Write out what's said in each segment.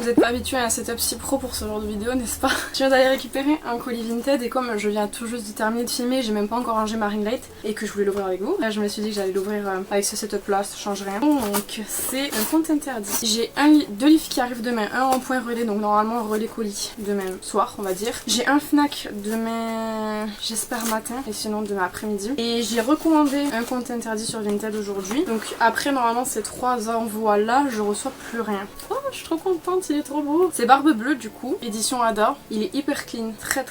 Vous n'êtes pas habitué à un setup si pro pour ce genre de vidéo, n'est-ce pas? Je viens d'aller récupérer un colis Vinted et comme je viens tout juste de terminer de filmer, j'ai même pas encore rangé ma ring light et que je voulais l'ouvrir avec vous, là je me suis dit que j'allais l'ouvrir avec ce setup là, ça change rien. Donc c'est un compte interdit. J'ai deux livres qui arrivent demain, un en point relais, donc normalement relais colis demain soir on va dire. J'ai un Fnac demain, j'espère matin, et sinon demain après-midi. Et j'ai recommandé un compte interdit sur Vinted aujourd'hui. Donc après normalement ces 3 envois là, je reçois plus rien. Oh, je suis trop contente, il est trop beau. C'est Barbe Bleue du coup, édition Ada. Il est hyper clean, très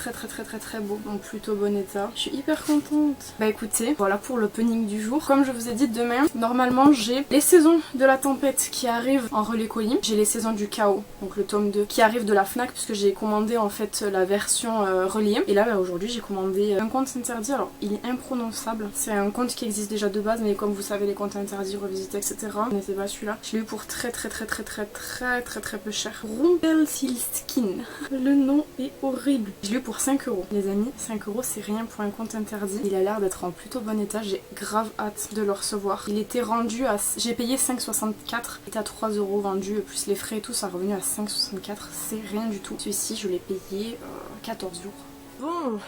beau, en plutôt bon état. Je suis hyper contente. Bah écoutez, voilà pour l'opening du jour. Comme je vous ai dit, demain, normalement j'ai les saisons de la tempête qui arrivent en relais colis. J'ai les saisons du chaos, donc le tome 2, qui arrive de la Fnac puisque j'ai commandé en fait la version reliée. Et là bah, aujourd'hui j'ai commandé un compte interdit. Alors il est imprononçable. C'est un compte qui existe déjà de base, mais comme vous savez les comptes interdits, revisités, etc. Ce n'était pas celui-là. Je l'ai eu pour très peu cher. Rumpelstiltskin. Le nom est horrible. Je l'ai eu pour 5 €. Les amis, 5 € c'est rien pour un compte interdit. Il a l'air d'être en plutôt bon état. J'ai grave hâte de le recevoir. Il était rendu à... J'ai payé 5,64. Il était à 3 € vendu, plus les frais et tout, ça est revenu à 5,64. C'est rien du tout. Celui-ci, je l'ai payé 14 €. Bon,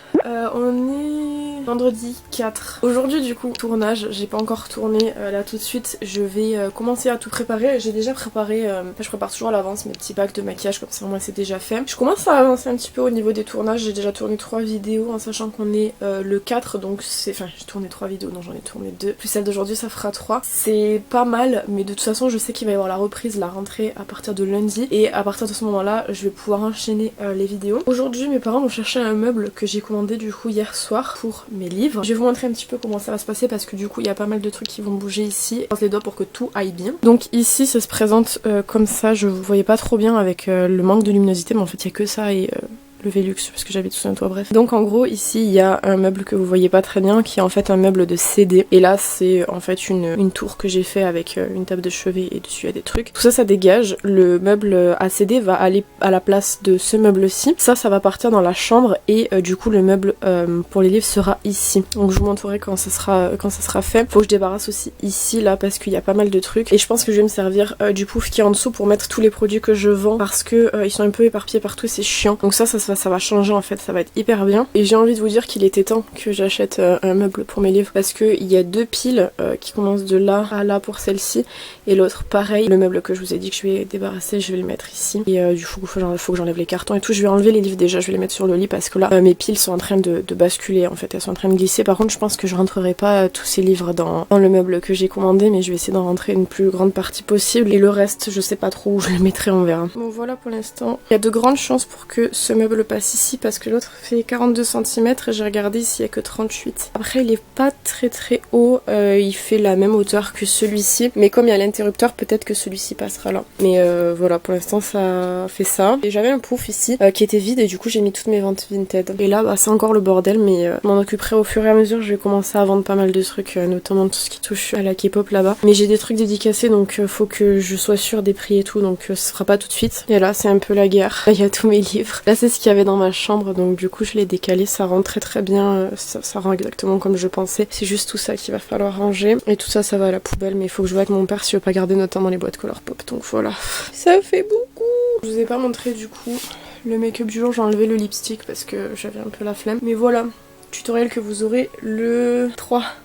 on est vendredi 4. Aujourd'hui du coup, tournage, j'ai pas encore tourné là tout de suite. Je vais commencer à tout préparer. J'ai déjà préparé, je prépare toujours à l'avance mes petits packs de maquillage, comme ça moi c'est déjà fait. Je commence à avancer un petit peu au niveau des tournages. J'ai déjà tourné 3 vidéos en sachant qu'on est le 4, donc c'est... Enfin, j'ai tourné 3 vidéos, non j'en ai tourné 2. Plus celle d'aujourd'hui ça fera 3. C'est pas mal, mais de toute façon je sais qu'il va y avoir la reprise, la rentrée à partir de lundi. Et à partir de ce moment-là, je vais pouvoir enchaîner les vidéos. Aujourd'hui mes parents m'ont cherché un meuble que j'ai commandé du coup hier soir pour mes livres. Je vais vous montrer un petit peu comment ça va se passer parce que du coup il y a pas mal de trucs qui vont bouger ici. Je croise les doigts pour que tout aille bien. Donc ici ça se présente comme ça, je vous voyais pas trop bien avec le manque de luminosité, mais en fait il y a que ça et... le Velux parce que j'habite sous un toit, bref. Donc en gros ici il y a un meuble que vous voyez pas très bien qui est en fait un meuble de CD et là c'est en fait une tour que j'ai fait avec une table de chevet et dessus il y a des trucs. Tout ça ça dégage, le meuble à CD va aller à la place de ce meuble-ci. Ça va partir dans la chambre et du coup le meuble pour les livres sera ici. Donc je vous montrerai quand ça sera fait. Faut que je débarrasse aussi ici là parce qu'il y a pas mal de trucs et je pense que je vais me servir du pouf qui est en dessous pour mettre tous les produits que je vends parce que ils sont un peu éparpillés partout et c'est chiant. Donc ça va changer en fait, ça va être hyper bien. Et j'ai envie de vous dire qu'il était temps que j'achète un meuble pour mes livres parce qu'il y a 2 piles qui commencent de là à là pour celle-ci et l'autre pareil. Le meuble que je vous ai dit que je vais débarrasser, je vais le mettre ici. Et du coup faut que j'enlève les cartons et tout. Je vais enlever les livres déjà, je vais les mettre sur le lit parce que là mes piles sont en train de basculer en fait, elles sont en train de glisser. Par contre je pense que je rentrerai pas tous ces livres dans le meuble que j'ai commandé, mais je vais essayer d'en rentrer une plus grande partie possible et le reste je sais pas trop où je le mettrai, on verra. Bon voilà pour l'instant. Il y a de grandes chances pour que ce meuble passe ici parce que l'autre fait 42 cm et j'ai regardé ici il n'y a que 38. Après il est pas très haut, il fait la même hauteur que celui-ci, mais comme il y a l'interrupteur peut-être que celui-ci passera là. Mais voilà pour l'instant ça fait ça. Et j'avais un pouf ici qui était vide et du coup j'ai mis toutes mes ventes Vinted. Et là bah, c'est encore le bordel, mais je m'en occuperai au fur et à mesure. Je vais commencer à vendre pas mal de trucs, notamment tout ce qui touche à la K-pop là-bas. Mais j'ai des trucs dédicacés donc faut que je sois sûre des prix et tout, donc ça sera pas tout de suite. Et là c'est un peu la guerre. Là il y a tous mes livres. Là c'est ce qu'il y avait dans ma chambre, donc du coup je l'ai décalé, ça rend très bien, ça rend exactement comme je pensais. C'est juste tout ça qu'il va falloir ranger et tout ça va à la poubelle, mais il faut que je vois avec mon père si je veux pas garder notamment les boîtes Colourpop, donc voilà. Ça fait beaucoup. Je vous ai pas montré du coup le make-up du jour, j'ai enlevé le lipstick parce que j'avais un peu la flemme, mais voilà. Tutoriel que vous aurez le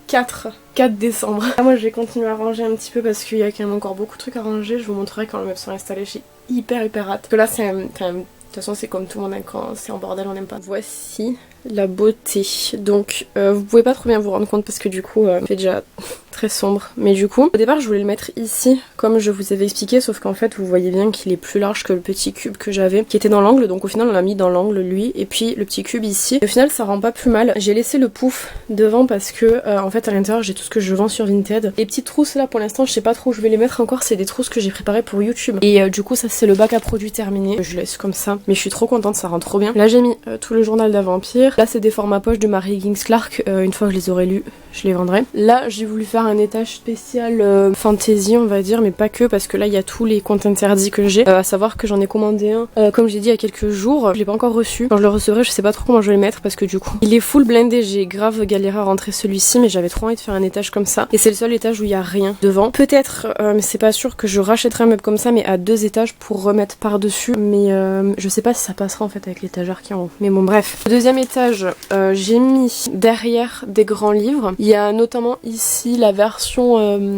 4 décembre. Là, moi je vais continuer à ranger un petit peu parce qu'il y a quand même encore beaucoup de trucs à ranger. Je vous montrerai quand les meubles sont installés. J'ai hyper hâte. Parce que là c'est de toute façon c'est comme tout le monde, hein, quand c'est en bordel on n'aime pas. Voici la beauté. Donc vous pouvez pas trop bien vous rendre compte parce que du coup c'est déjà très sombre. Mais du coup au départ je voulais le mettre ici comme je vous avais expliqué, sauf qu'en fait vous voyez bien qu'il est plus large que le petit cube que j'avais qui était dans l'angle, donc au final on l'a mis dans l'angle lui et puis le petit cube ici. Au final ça rend pas plus mal. J'ai laissé le pouf devant parce que en fait à l'intérieur j'ai tout ce que je vends sur Vinted. Les petites trousses là pour l'instant je sais pas trop où je vais les mettre encore, c'est des trousses que j'ai préparées pour YouTube et du coup ça c'est le bac à produits terminé. Je laisse comme ça, mais je suis trop contente, ça rend trop bien. Là j'ai mis tout le journal d'un vampire. ouvrir. Là c'est des formats poche de Mary Higgins Clark, une fois que je les aurai lus je les vendrai. Là j'ai voulu faire un étage spécial fantasy on va dire, mais pas que, parce que là il y a tous les contes interdits que j'ai, à savoir que j'en ai commandé un comme j'ai dit il y a quelques jours, je l'ai pas encore reçu. Quand je le recevrai je sais pas trop comment je vais le mettre parce que du coup il est full blindé, j'ai grave galéré à rentrer celui-ci mais j'avais trop envie de faire un étage comme ça et c'est le seul étage où il y a rien devant. Peut-être, mais c'est pas sûr, que je rachèterai un meuble comme ça mais à 2 étages pour remettre par dessus, mais je sais pas si ça passera en fait avec l'étagère qui est en haut, mais bon bref. Au deuxième étage j'ai mis derrière des grands livres, il y a notamment ici la version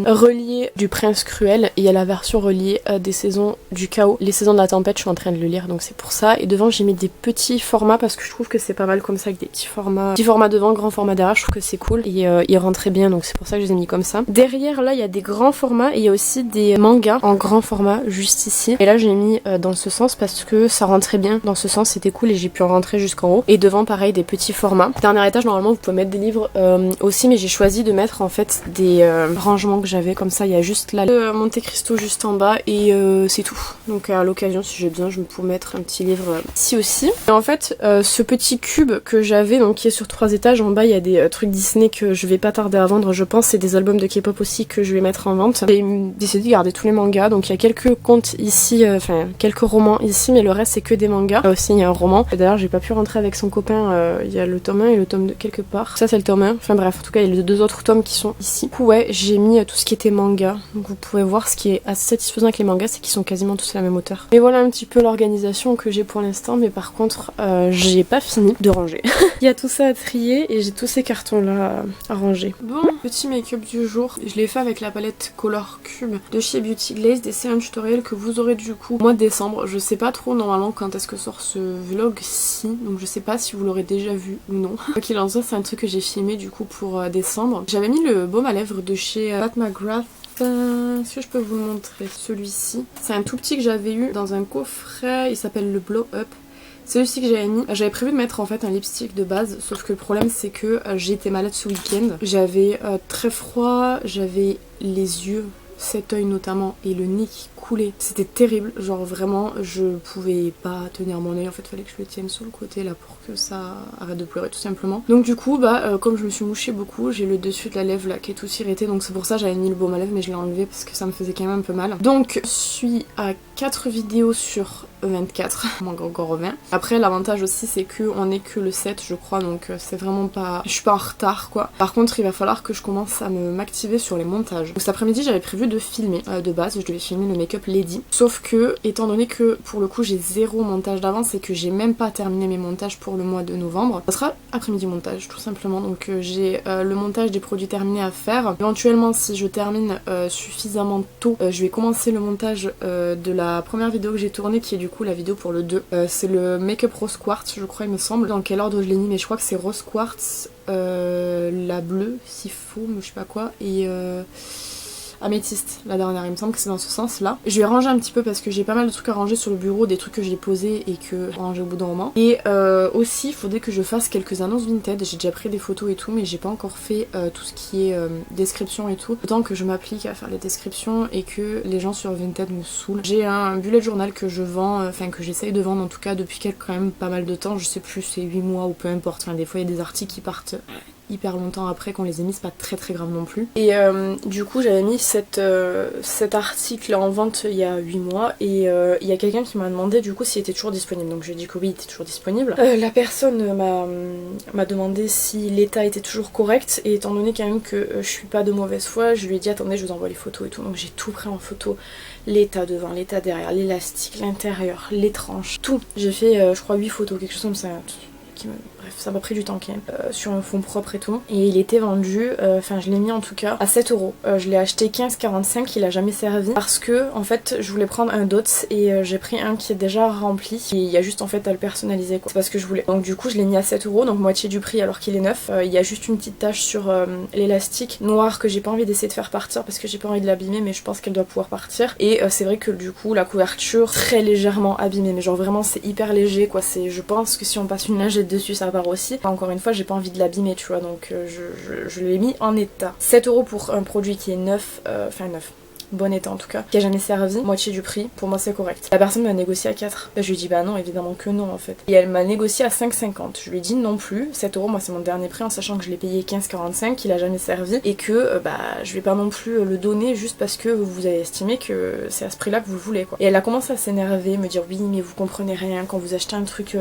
reliée du Prince Cruel et il y a la version reliée des saisons du chaos, les saisons de la tempête, je suis en train de le lire donc c'est pour ça. Et devant j'ai mis des petits formats parce que je trouve que c'est pas mal comme ça, avec des petits formats devant, grand format derrière, je trouve que c'est cool et ils rentraient bien donc c'est pour ça que je les ai mis comme ça. Derrière là il y a des grands formats et il y a aussi des mangas en grand format juste ici, et là j'ai mis dans ce sens parce que ça rentrait bien dans ce sens, c'était cool et j'ai pu en rentrer jusqu'en haut. Et devant pareil des petits formats. Dernier étage normalement vous pouvez mettre des livres aussi, mais j'ai choisi de mettre en fait des rangements que j'avais comme ça, il y a juste là Monte Cristo juste en bas et c'est tout. Donc à l'occasion si j'ai besoin je peux mettre un petit livre ici aussi. Et en fait ce petit cube que j'avais donc qui est sur 3 étages, en bas il y a des trucs Disney que je vais pas tarder à vendre je pense, c'est des albums de K-pop aussi que je vais mettre en vente. J'ai décidé de garder tous les mangas, donc il y a quelques contes ici, enfin quelques romans ici, mais le reste c'est que des mangas. Là aussi il y a un roman, d'ailleurs j'ai pas pu rentrer avec son copain, il y a le tome 1 et le tome 2 quelque part, ça c'est le tome 1, enfin bref en tout cas il y a les 2 autres tomes qui sont ici. Du coup ouais j'ai mis tout ce qui était manga, donc vous pouvez voir ce qui est assez satisfaisant avec les mangas c'est qu'ils sont quasiment tous à la même hauteur. Mais voilà un petit peu l'organisation que j'ai pour l'instant, mais par contre j'ai pas fini de ranger. Il y a tout ça à trier et j'ai tous ces cartons là à ranger. Bon, petit make-up du jour, je l'ai fait avec la palette Color Cube de chez Beauty Glazed et c'est un tutoriel que vous aurez du coup au mois de décembre. Je sais pas trop normalement quand est-ce que sort ce vlog-ci, donc je sais pas si vous l'aurez déjà vu ou non. Quoi qu'il en soit, c'est un truc que j'ai filmé du coup pour décembre. J'avais mis le baume à lèvres de chez Pat McGrath. Est-ce que je peux vous le montrer? Celui-ci, c'est un tout petit que j'avais eu dans un coffret, il s'appelle le Blow Up. Celui-ci que j'avais mis, j'avais prévu de mettre en fait un lipstick de base, sauf que le problème c'est que j'ai été malade ce week-end. J'avais très froid, j'avais les yeux, cet œil notamment et le nez qui coulait. C'était terrible, genre vraiment je pouvais pas tenir mon œil, en fait fallait que je le tienne sur le côté là pour que ça arrête de pleurer tout simplement. Donc du coup comme je me suis mouchée beaucoup, j'ai le dessus de la lèvre là qui est tout irrité, donc c'est pour ça j'avais mis le baume à lèvres mais je l'ai enlevé parce que ça me faisait quand même un peu mal. Donc je suis à 4 vidéos sur 24, il manque encore 20. Après l'avantage aussi c'est que on est que le 7 je crois, donc c'est vraiment pas, je suis pas en retard quoi. Par contre il va falloir que je commence à m'activer sur les montages. Donc cet après-midi j'avais prévu de filmer, de base je devais filmer le make-up Lady, sauf que étant donné que pour le coup j'ai 0 montage d'avance et que j'ai même pas terminé mes montages pour le mois de novembre, ça sera après-midi montage tout simplement. Donc j'ai le montage des produits terminés à faire. Éventuellement si je termine suffisamment tôt, je vais commencer le montage de la première vidéo que j'ai tournée qui est du coup la vidéo pour le 2. C'est le make-up rose quartz je crois il me semble. Dans quel ordre je l'ai mis mais je crois que c'est rose quartz, la bleue, si faux, je sais pas quoi, et améthyste la dernière, il me semble que c'est dans ce sens là. Je vais ranger un petit peu parce que j'ai pas mal de trucs à ranger sur le bureau, des trucs que j'ai posés et que je vais ranger au bout d'un moment. Et aussi il faudrait que je fasse quelques annonces Vinted, j'ai déjà pris des photos et tout mais j'ai pas encore fait tout ce qui est description et tout. Autant que je m'applique à faire les descriptions et que les gens sur Vinted me saoulent. J'ai un bullet journal que je vends, enfin que j'essaye de vendre en tout cas depuis quand même pas mal de temps, je sais plus c'est 8 mois ou peu importe, enfin des fois il y a des articles qui partent hyper longtemps après qu'on les ait mis, c'est pas très grave non plus. Et du coup j'avais mis cet article en vente il y a 8 mois et il y a quelqu'un qui m'a demandé du coup s'il était toujours disponible, donc j'ai dit que oui il était toujours disponible. La personne m'a demandé si l'état était toujours correct et étant donné quand même que je suis pas de mauvaise foi, je lui ai dit attendez je vous envoie les photos et tout, donc j'ai tout pris en photo, l'état devant, l'état derrière, l'élastique, l'intérieur, les tranches, tout. J'ai fait je crois 8 photos, quelque chose comme ça. Bref, ça m'a pris du temps quand même, sur un fond propre et tout. Et il était vendu, enfin je l'ai mis en tout cas à 7 €. Je l'ai acheté 15,45, il a jamais servi. Parce que en fait je voulais prendre un Dots et j'ai pris un qui est déjà rempli. Et il y a juste en fait à le personnaliser quoi. C'est parce que je voulais. Donc du coup je l'ai mis à 7 €, donc moitié du prix alors qu'il est neuf. Il y a juste une petite tache sur l'élastique noir que j'ai pas envie d'essayer de faire partir parce que j'ai pas envie de l'abîmer, mais je pense qu'elle doit pouvoir partir. Et c'est vrai que du coup la couverture très légèrement abîmée, mais genre vraiment c'est hyper léger quoi. Je pense que si on passe une lingette dessus ça part aussi. Encore une fois j'ai pas envie de l'abîmer tu vois, donc je l'ai mis en état. 7 € pour un produit qui est neuf, enfin neuf, bon état en tout cas, qui a jamais servi, moitié du prix, pour moi c'est correct. La personne m'a négocié à 4. Je lui ai dit bah non, évidemment que non en fait. Et elle m'a négocié à 5,50. Je lui ai dit non plus, 7 euros, moi c'est mon dernier prix en sachant que je l'ai payé 15,45, qu'il a jamais servi et que bah je vais pas non plus le donner juste parce que vous avez estimé que c'est à ce prix là que vous le voulez quoi. Et elle a commencé à s'énerver, me dire oui mais vous comprenez rien, quand vous achetez un truc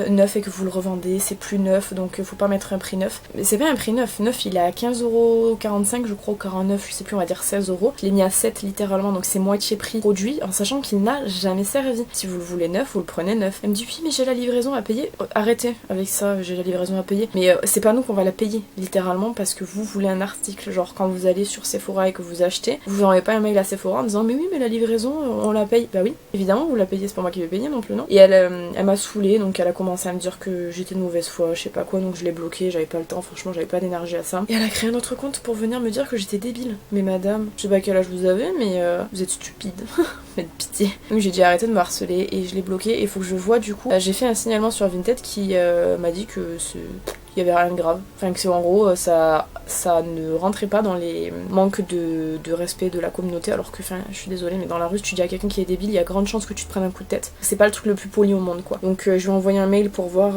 neuf et que vous le revendez c'est plus neuf donc faut pas mettre un prix neuf. Mais c'est pas un prix neuf, neuf il est à 15,45€ je crois ou 49, je sais plus, on va dire 16 euros. Je l'ai mis à 7 littéralement donc c'est moitié prix produit en sachant qu'il n'a jamais servi. Si vous le voulez neuf, vous le prenez neuf. Elle me dit oui mais j'ai la livraison à payer. Arrêtez avec ça, j'ai la livraison à payer. Mais c'est pas nous qu'on va la payer littéralement parce que vous voulez un article, genre quand vous allez sur Sephora et que vous achetez, vous n'envoyez pas un mail à Sephora en disant mais oui mais la livraison on la paye. Bah oui, évidemment vous la payez, c'est pas moi qui vais payer non plus non. Et elle m'a saoulée donc elle a commencé à me dire que j'étais de mauvaise foi, je sais pas quoi, donc je l'ai bloquée, j'avais pas le temps, franchement j'avais pas d'énergie à ça. Et elle a créé un autre compte pour venir me dire que j'étais débile. Mais madame, je sais pas quel âge vous avez mais vous êtes stupide. Faites pitié. Donc j'ai dit arrêtez de me harceler et je l'ai bloqué et il faut que je vois du coup. J'ai fait un signalement sur Vinted qui m'a dit que il y avait rien de grave. Enfin que c'est en gros ça ne rentrait pas dans les manques de respect de la communauté alors que enfin je suis désolée mais dans la rue si tu dis à quelqu'un qui est débile il y a grande chance que tu te prennes un coup de tête. C'est pas le truc le plus poli au monde quoi. Donc je lui ai envoyé un mail pour voir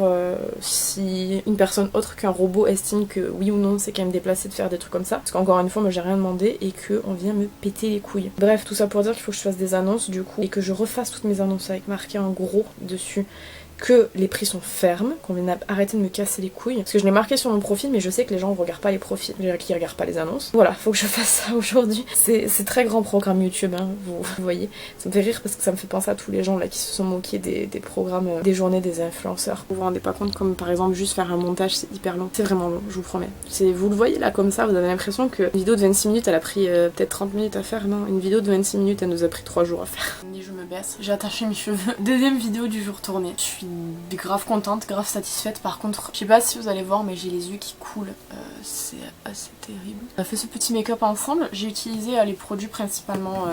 si une personne autre qu'un robot estime que oui ou non c'est quand même déplacé de faire des trucs comme ça. Parce qu'encore une fois moi j'ai rien demandé et qu'on vient me péter les couilles. Bref tout ça pour dire qu'il faut que je fasse des annonces du coup et que je refasse toutes mes annonces avec marqué en gros dessus que les prix sont fermes, qu'on vient arrêter de me casser les couilles. Parce que je l'ai marqué sur mon profil, mais je sais que les gens ne regardent pas les profils, qui regardent pas les annonces. Voilà, faut que je fasse ça aujourd'hui. C'est très grand programme YouTube, hein, vous voyez. Ça me fait rire parce que ça me fait penser à tous les gens là qui se sont moqués des programmes, des journées des influenceurs. Vous vous rendez pas compte, comme par exemple juste faire un montage, c'est hyper long. C'est vraiment long, je vous promets. Vous le voyez là comme ça, vous avez l'impression que une vidéo de 26 minutes, elle a pris peut-être 30 minutes à faire. Non, une vidéo de 26 minutes, elle nous a pris 3 jours à faire. Je me baisse, j'ai attaché mes cheveux. Deuxième vidéo du jour tournée. Je suis grave contente, grave satisfaite. Par contre, je sais pas si vous allez voir, mais j'ai les yeux qui coulent. C'est assez terrible. On a fait ce petit make-up ensemble. J'ai utilisé les produits principalement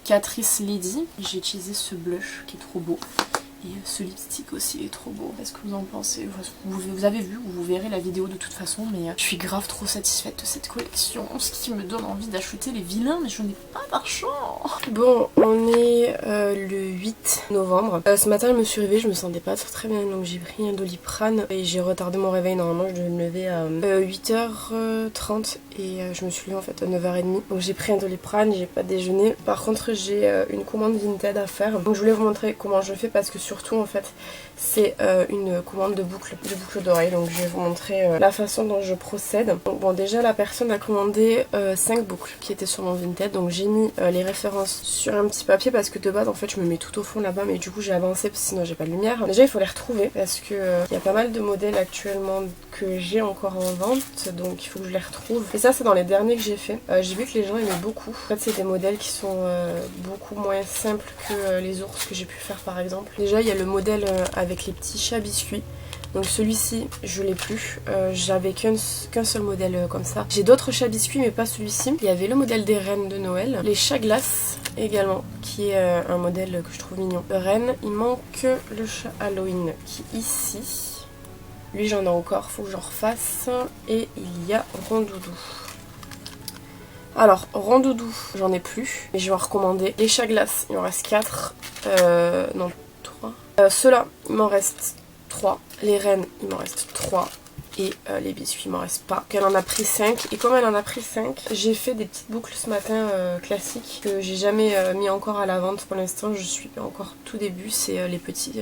Catrice Lady. J'ai utilisé ce blush qui est trop beau. Et ce lipstick aussi est trop beau. Qu'est-ce que vous en pensez? Vous avez vu, vous verrez la vidéo de toute façon, mais je suis grave trop satisfaite de cette collection. Ce qui me donne envie d'acheter les vilains, mais je n'ai pas d'argent. Bon, on est le 8 novembre. Ce matin, je me suis réveillée, je me sentais pas très bien, donc j'ai pris un Doliprane et j'ai retardé mon réveil. Normalement, je devais me lever à 8h30 et je me suis levée en fait à 9h30. Donc j'ai pris un Doliprane, j'ai pas déjeuné. Par contre, j'ai une commande Vinted à faire. Donc je voulais vous montrer comment je fais parce que surtout en fait c'est une commande de boucles d'oreilles, donc je vais vous montrer la façon dont je procède. Donc bon, déjà la personne a commandé 5 boucles qui étaient sur mon Vinted, donc j'ai mis les références sur un petit papier parce que de base en fait je me mets tout au fond là-bas, mais du coup j'ai avancé parce que sinon j'ai pas de lumière. Déjà il faut les retrouver parce que il y a pas mal de modèles actuellement que j'ai encore en vente, donc il faut que je les retrouve. Et ça c'est dans les derniers que j'ai fait. J'ai vu que les gens aimaient beaucoup. En fait c'est des modèles qui sont beaucoup moins simples que les ours que j'ai pu faire par exemple. Déjà il y a le modèle avec les petits chats biscuits. Donc celui-ci je l'ai plus, j'avais qu'un seul modèle comme ça. J'ai d'autres chats biscuits mais pas celui-ci. Il y avait le modèle des reines de Noël, les chats glaces également, qui est un modèle que je trouve mignon. De reine, il manque le chat Halloween qui est ici. Lui j'en ai encore, faut que j'en refasse. Et il y a Rondoudou. Alors Rondoudou j'en ai plus, mais je vais en recommander. Les chats glaces, il m'en reste 4, non 3. Ceux-là, il m'en reste 3. Les reines, il m'en reste 3. Et les biscuits, il m'en reste pas. Donc elle en a pris 5. Et comme elle en a pris 5, j'ai fait des petites boucles ce matin classiques que j'ai jamais mis encore à la vente pour l'instant. Je suis encore tout début. C'est les petits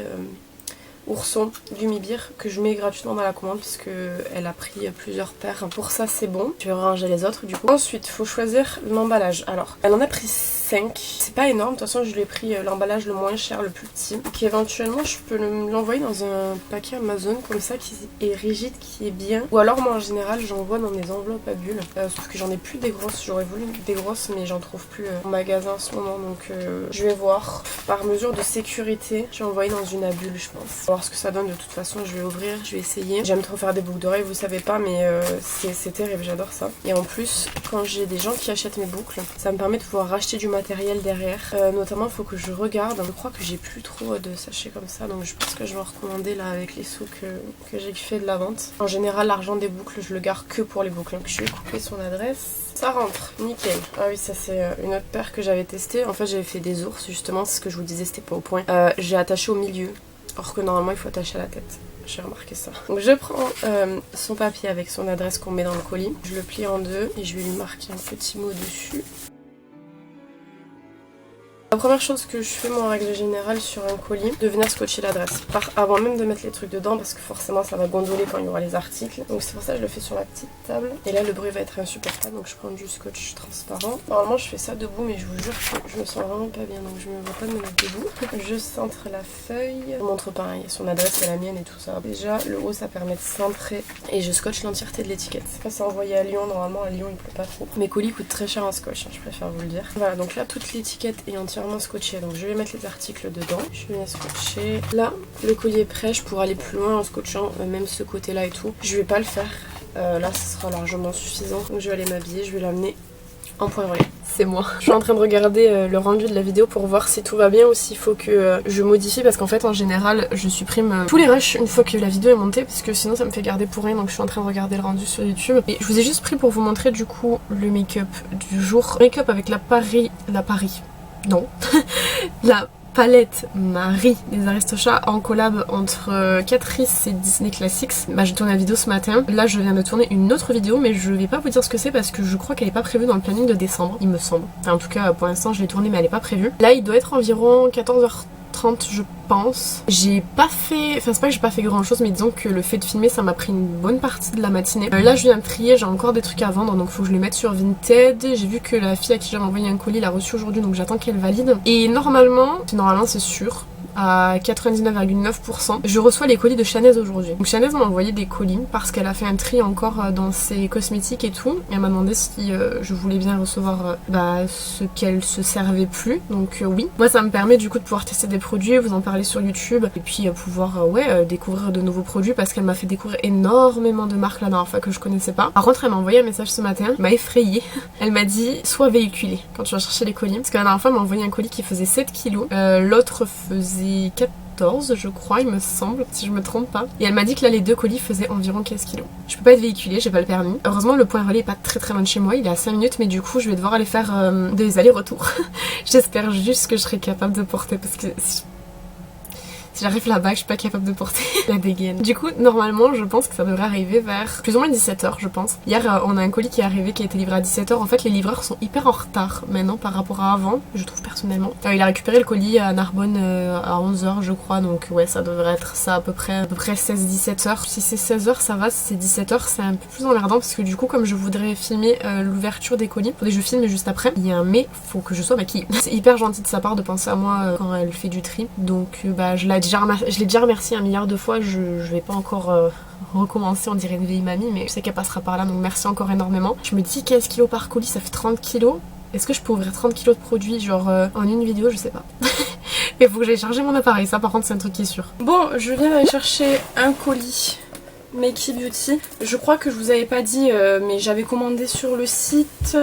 oursons du Mibir que je mets gratuitement dans la commande puisque elle a pris plusieurs paires. Pour ça c'est bon. Je vais ranger les autres du coup. Ensuite il faut choisir l'emballage. Alors elle en a pris 5. C'est pas énorme. De toute façon je lui ai pris l'emballage le moins cher, le plus petit. Donc éventuellement je peux l'envoyer dans un paquet Amazon comme ça qui est rigide, qui est bien. Ou alors moi en général j'envoie dans des enveloppes à bulles. Sauf que j'en ai plus des grosses. J'aurais voulu des grosses mais j'en trouve plus en magasin en ce moment. Donc je vais voir. Par mesure de sécurité je vais envoyer dans une à bulles je pense. Ce que ça donne. De toute façon je vais ouvrir, je vais essayer. J'aime trop faire des boucles d'oreilles, vous savez pas, mais c'est terrible, j'adore ça. Et en plus quand j'ai des gens qui achètent mes boucles, ça me permet de pouvoir racheter du matériel matériel derrière. Notamment il faut que je regarde, je crois que j'ai plus trop de sachets comme ça, donc je pense que je vais en recommander là avec les sous que j'ai fait de la vente. En général l'argent des boucles je le garde que pour les boucles, donc je vais couper son adresse. Ça rentre, nickel. Ah oui, ça c'est une autre paire que j'avais testée. En fait j'avais fait des ours justement, c'est ce que je vous disais, c'était pas au point. J'ai attaché au milieu, or que normalement il faut attacher à la tête. J'ai remarqué ça. Donc je prends son papier avec son adresse qu'on met dans le colis. Je le plie en deux et je vais lui marquer un petit mot dessus. La première chose que je fais moi en règle générale sur un colis, de venir scotcher l'adresse avant même de mettre les trucs dedans parce que forcément ça va gondoler quand il y aura les articles. Donc c'est pour ça que je le fais sur la petite table. Et là le bruit va être insupportable donc je prends du scotch transparent. Normalement je fais ça debout mais je vous jure que je me sens vraiment pas bien donc je me vois pas de me mettre debout. Je centre la feuille. Je vous montre pas, il y a son adresse et la mienne et tout ça. Déjà le haut ça permet de centrer et je scotche l'entièreté de l'étiquette. Ça c'est envoyé à Lyon, normalement à Lyon il pleut pas trop. Mes colis coûtent très cher en scotch, hein, je préfère vous le dire. Voilà donc là toute l'étiquette est entièrement scotché, donc je vais mettre les articles dedans, je vais les scotcher. Là le colis est prêt, je pourrais aller plus loin en scotchant même ce côté là et tout. Je vais pas le faire, là ce sera largement suffisant, donc je vais aller m'habiller, je vais l'amener en point relais. C'est moi. Je suis en train de regarder le rendu de la vidéo pour voir si tout va bien ou s'il faut que je modifie parce qu'en fait en général je supprime tous les rushs une fois que la vidéo est montée parce que sinon ça me fait garder pour rien, donc je suis en train de regarder le rendu sur YouTube. Et je vous ai juste pris pour vous montrer du coup le make-up du jour. Make-up avec la palette Marie des Aristochats en collab entre Catrice et Disney Classics. Bah j'ai tourné la vidéo ce matin. Là je viens de tourner une autre vidéo mais je vais pas vous dire ce que c'est parce que je crois qu'elle est pas prévue dans le planning de décembre, il me semble. Enfin, en tout cas pour l'instant je l'ai tournée mais elle est pas prévue. Là il doit être environ 14h30 je pense. J'ai pas fait, enfin c'est pas que j'ai pas fait grand chose mais disons que le fait de filmer ça m'a pris une bonne partie de la matinée. Là je viens de trier, j'ai encore des trucs à vendre donc faut que je les mette sur Vinted. J'ai vu que la fille à qui j'avais envoyé un colis l'a reçu aujourd'hui donc j'attends qu'elle valide. Et normalement c'est sûr, à 99,9%. Je reçois les colis de Chanez aujourd'hui. Donc Chanez m'a envoyé des colis parce qu'elle a fait un tri encore dans ses cosmétiques et tout. Et elle m'a demandé si je voulais bien recevoir ce qu'elle se servait plus. Donc oui. Moi ça me permet du coup de pouvoir tester des produits, vous en parler sur YouTube et puis pouvoir découvrir de nouveaux produits parce qu'elle m'a fait découvrir énormément de marques la dernière fois que je connaissais pas. Par contre elle m'a envoyé un message ce matin, elle m'a effrayée. Elle m'a dit sois véhiculée quand tu vas chercher les colis. Parce que la dernière fois elle m'a envoyé un colis qui faisait 7 kilos. L'autre faisait 14 je crois il me semble si je me trompe pas et elle m'a dit que là les deux colis faisaient environ 15 kilos. Je peux pas être véhiculée, j'ai pas le permis. Heureusement le point relais est pas très loin de chez moi, il est à 5 minutes mais du coup je vais devoir aller faire des allers-retours. J'espère juste que je serai capable de porter parce que si j'arrive là-bas, je suis pas capable de porter la dégaine. Du coup, normalement, je pense que ça devrait arriver vers plus ou moins 17h, je pense. Hier, on a un colis qui est arrivé qui a été livré à 17h. En fait, les livreurs sont hyper en retard maintenant par rapport à avant, je trouve personnellement. Il a récupéré le colis à Narbonne à 11h, je crois. Donc ouais, ça devrait être ça à peu près 16-17h. Si c'est 16h, ça va. Si c'est 17h, c'est un peu plus emmerdant parce que du coup, comme je voudrais filmer l'ouverture des colis, faudrait que je filme juste après. Il y a un mais, faut que je sois maquillée. C'est hyper gentil de sa part de penser à moi quand elle fait du tri. Donc je l'ai déjà remercié un milliard de fois, je vais pas encore recommencer, on dirait une vieille mamie, mais je sais qu'elle passera par là, donc merci encore énormément. Je me dis 15 kilos par colis, ça fait 30 kilos. Est-ce que je peux ouvrir 30 kilos de produits genre en une vidéo? Je sais pas. Mais faut que j'aille charger mon appareil, ça par contre c'est un truc qui est sûr. Bon, je viens d'aller chercher un colis Makey Beauty. Je crois que je vous avais pas dit mais j'avais commandé sur le site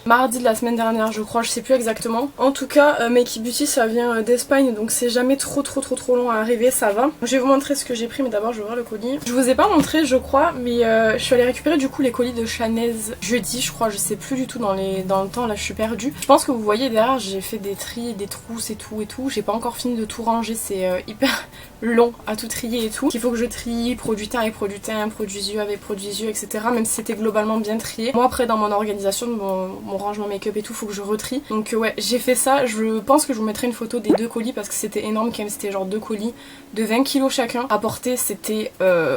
mardi de la semaine dernière je crois, je sais plus exactement. En tout cas Makey Beauty ça vient d'Espagne donc c'est jamais trop long à arriver, ça va. Je vais vous montrer ce que j'ai pris mais d'abord je vais ouvrir le colis. Je vous ai pas montré je crois mais je suis allée récupérer du coup les colis de Chanez jeudi je crois, je sais plus du tout dans le temps là, je suis perdue. Je pense que vous voyez derrière j'ai fait des tris, des trousses et tout. J'ai pas encore fini de tout ranger, c'est hyper long à tout trier et tout. Il faut que je trie produit teint avec produit teint, produit yeux avec produit yeux, etc. Même si c'était globalement bien trié. Moi après dans mon organisation, mon rangement make-up et tout, faut que je retrie. Donc ouais, j'ai fait ça. Je pense que je vous mettrai une photo des deux colis parce que c'était énorme quand même. C'était genre 2 colis de 20 kilos chacun. À porter c'était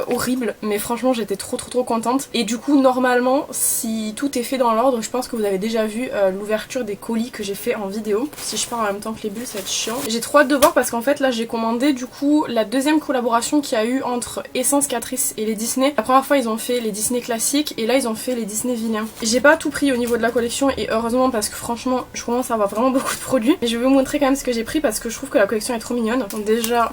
horrible. Mais franchement j'étais trop contente. Et du coup normalement si tout est fait dans l'ordre, je pense que vous avez déjà vu l'ouverture des colis que j'ai fait en vidéo. Si je pars en même temps que les bulles ça va être chiant. J'ai trop hâte de voir parce qu'en fait là j'ai commandé du coup la deuxième collaboration qu'il y a eu entre Essence, Catrice et les Disney. La première fois ils ont fait les Disney classiques et là ils ont fait les Disney vilains. J'ai pas tout pris au niveau de la collection et heureusement parce que franchement je commence à avoir vraiment beaucoup de produits. Mais je vais vous montrer quand même ce que j'ai pris parce que je trouve que la collection est trop mignonne. Donc déjà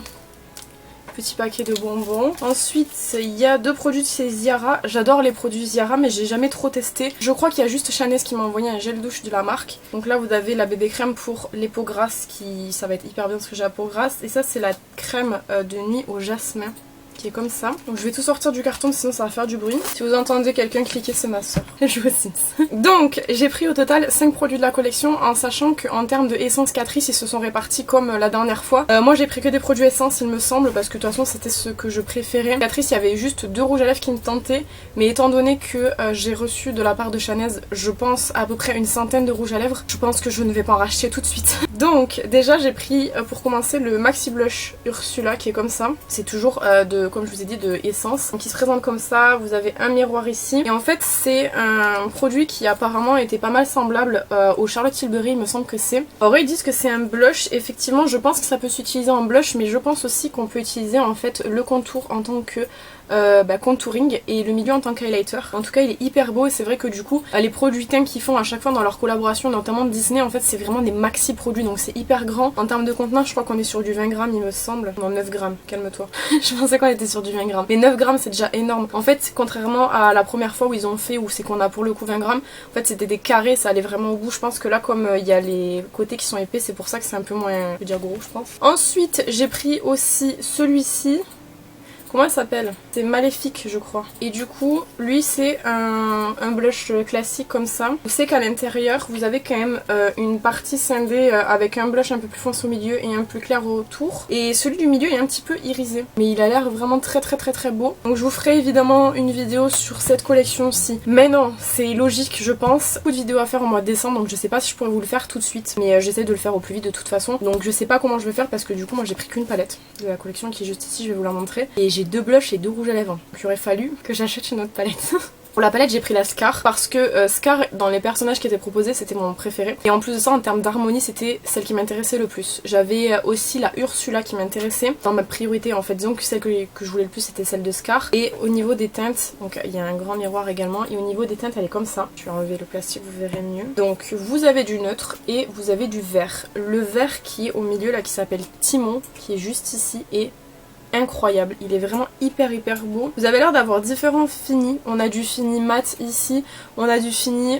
petit paquet de bonbons. Ensuite il y a 2 produits de chez Ziara. J'adore les produits Ziara mais j'ai jamais trop testé. Je crois qu'il y a juste Chanès qui m'a envoyé un gel douche de la marque. Donc là vous avez la bébé crème pour les peaux grasses qui ça va être hyper bien parce que j'ai la peau grasse. Et ça c'est la crème de nuit au jasmin qui est comme ça. Donc je vais tout sortir du carton sinon ça va faire du bruit. Si vous entendez quelqu'un cliquer c'est ma soeur. Elle joue aussi. Donc j'ai pris au total 5 produits de la collection en sachant qu'en termes de essence Catrice ils se sont répartis comme la dernière fois. Moi j'ai pris que des produits essence il me semble parce que de toute façon c'était ce que je préférais. Catrice il y avait juste 2 rouges à lèvres qui me tentaient mais étant donné que j'ai reçu de la part de Chanès je pense à peu près une centaine de rouges à lèvres, je pense que je ne vais pas en racheter tout de suite. Donc déjà j'ai pris pour commencer le Maxi Blush Ursula qui est comme ça. C'est toujours comme je vous ai dit de essence. Donc il se présente comme ça, vous avez un miroir ici. Et en fait c'est un produit qui apparemment était pas mal semblable au Charlotte Tilbury, il me semble que c'est. Alors ils disent que c'est un blush, effectivement je pense que ça peut s'utiliser en blush mais je pense aussi qu'on peut utiliser en fait le contour en tant que contouring et le milieu en tant qu'highlighter. En tout cas il est hyper beau et c'est vrai que du coup les produits teints qu'ils font à chaque fois dans leur collaboration notamment Disney en fait c'est vraiment des maxi produits donc c'est hyper grand. En termes de contenant je crois qu'on est sur du 20 grammes il me semble. Non 9 grammes, calme-toi. Je pensais qu'on était sur du 20 grammes. Mais 9 grammes c'est déjà énorme. En fait contrairement à la première fois où ils ont fait où c'est qu'on a pour le coup 20 grammes en fait c'était des carrés ça allait vraiment au bout. Je pense que là comme il y a les côtés qui sont épais c'est pour ça que c'est un peu moins je veux dire gros je pense. Ensuite j'ai pris aussi celui-ci. Comment elle s'appelle? C'est Maléfique je crois. Et du coup lui c'est un blush classique comme ça. Vous savez qu'à l'intérieur vous avez quand même une partie scindée avec un blush un peu plus foncé au milieu et un plus clair autour. Et celui du milieu est un petit peu irisé. Mais il a l'air vraiment très beau. Donc je vous ferai évidemment une vidéo sur cette collection-ci. Mais non, c'est logique je pense. Beaucoup de vidéos à faire au mois de décembre donc je sais pas si je pourrais vous le faire tout de suite. Mais j'essaie de le faire au plus vite de toute façon. Donc je sais pas comment je vais faire parce que du coup moi j'ai pris qu'une palette de la collection qui est juste ici, je vais vous la montrer. Et j'ai 2 blushs et 2 rouges à lèvres. Donc il aurait fallu que j'achète une autre palette. Pour la palette j'ai pris la Scar parce que Scar dans les personnages qui étaient proposés c'était mon préféré. Et en plus de ça en termes d'harmonie c'était celle qui m'intéressait le plus. J'avais aussi la Ursula qui m'intéressait dans ma priorité en fait. Disons que celle que je voulais le plus c'était celle de Scar. Et au niveau des teintes, donc il y a un grand miroir également. Et au niveau des teintes elle est comme ça. Je vais enlever le plastique vous verrez mieux. Donc vous avez du neutre et vous avez du vert. Le vert qui est au milieu là qui s'appelle Timon qui est juste ici et incroyable, il est vraiment hyper beau. Vous avez l'air d'avoir différents finis. On a du fini mat ici, on a du fini,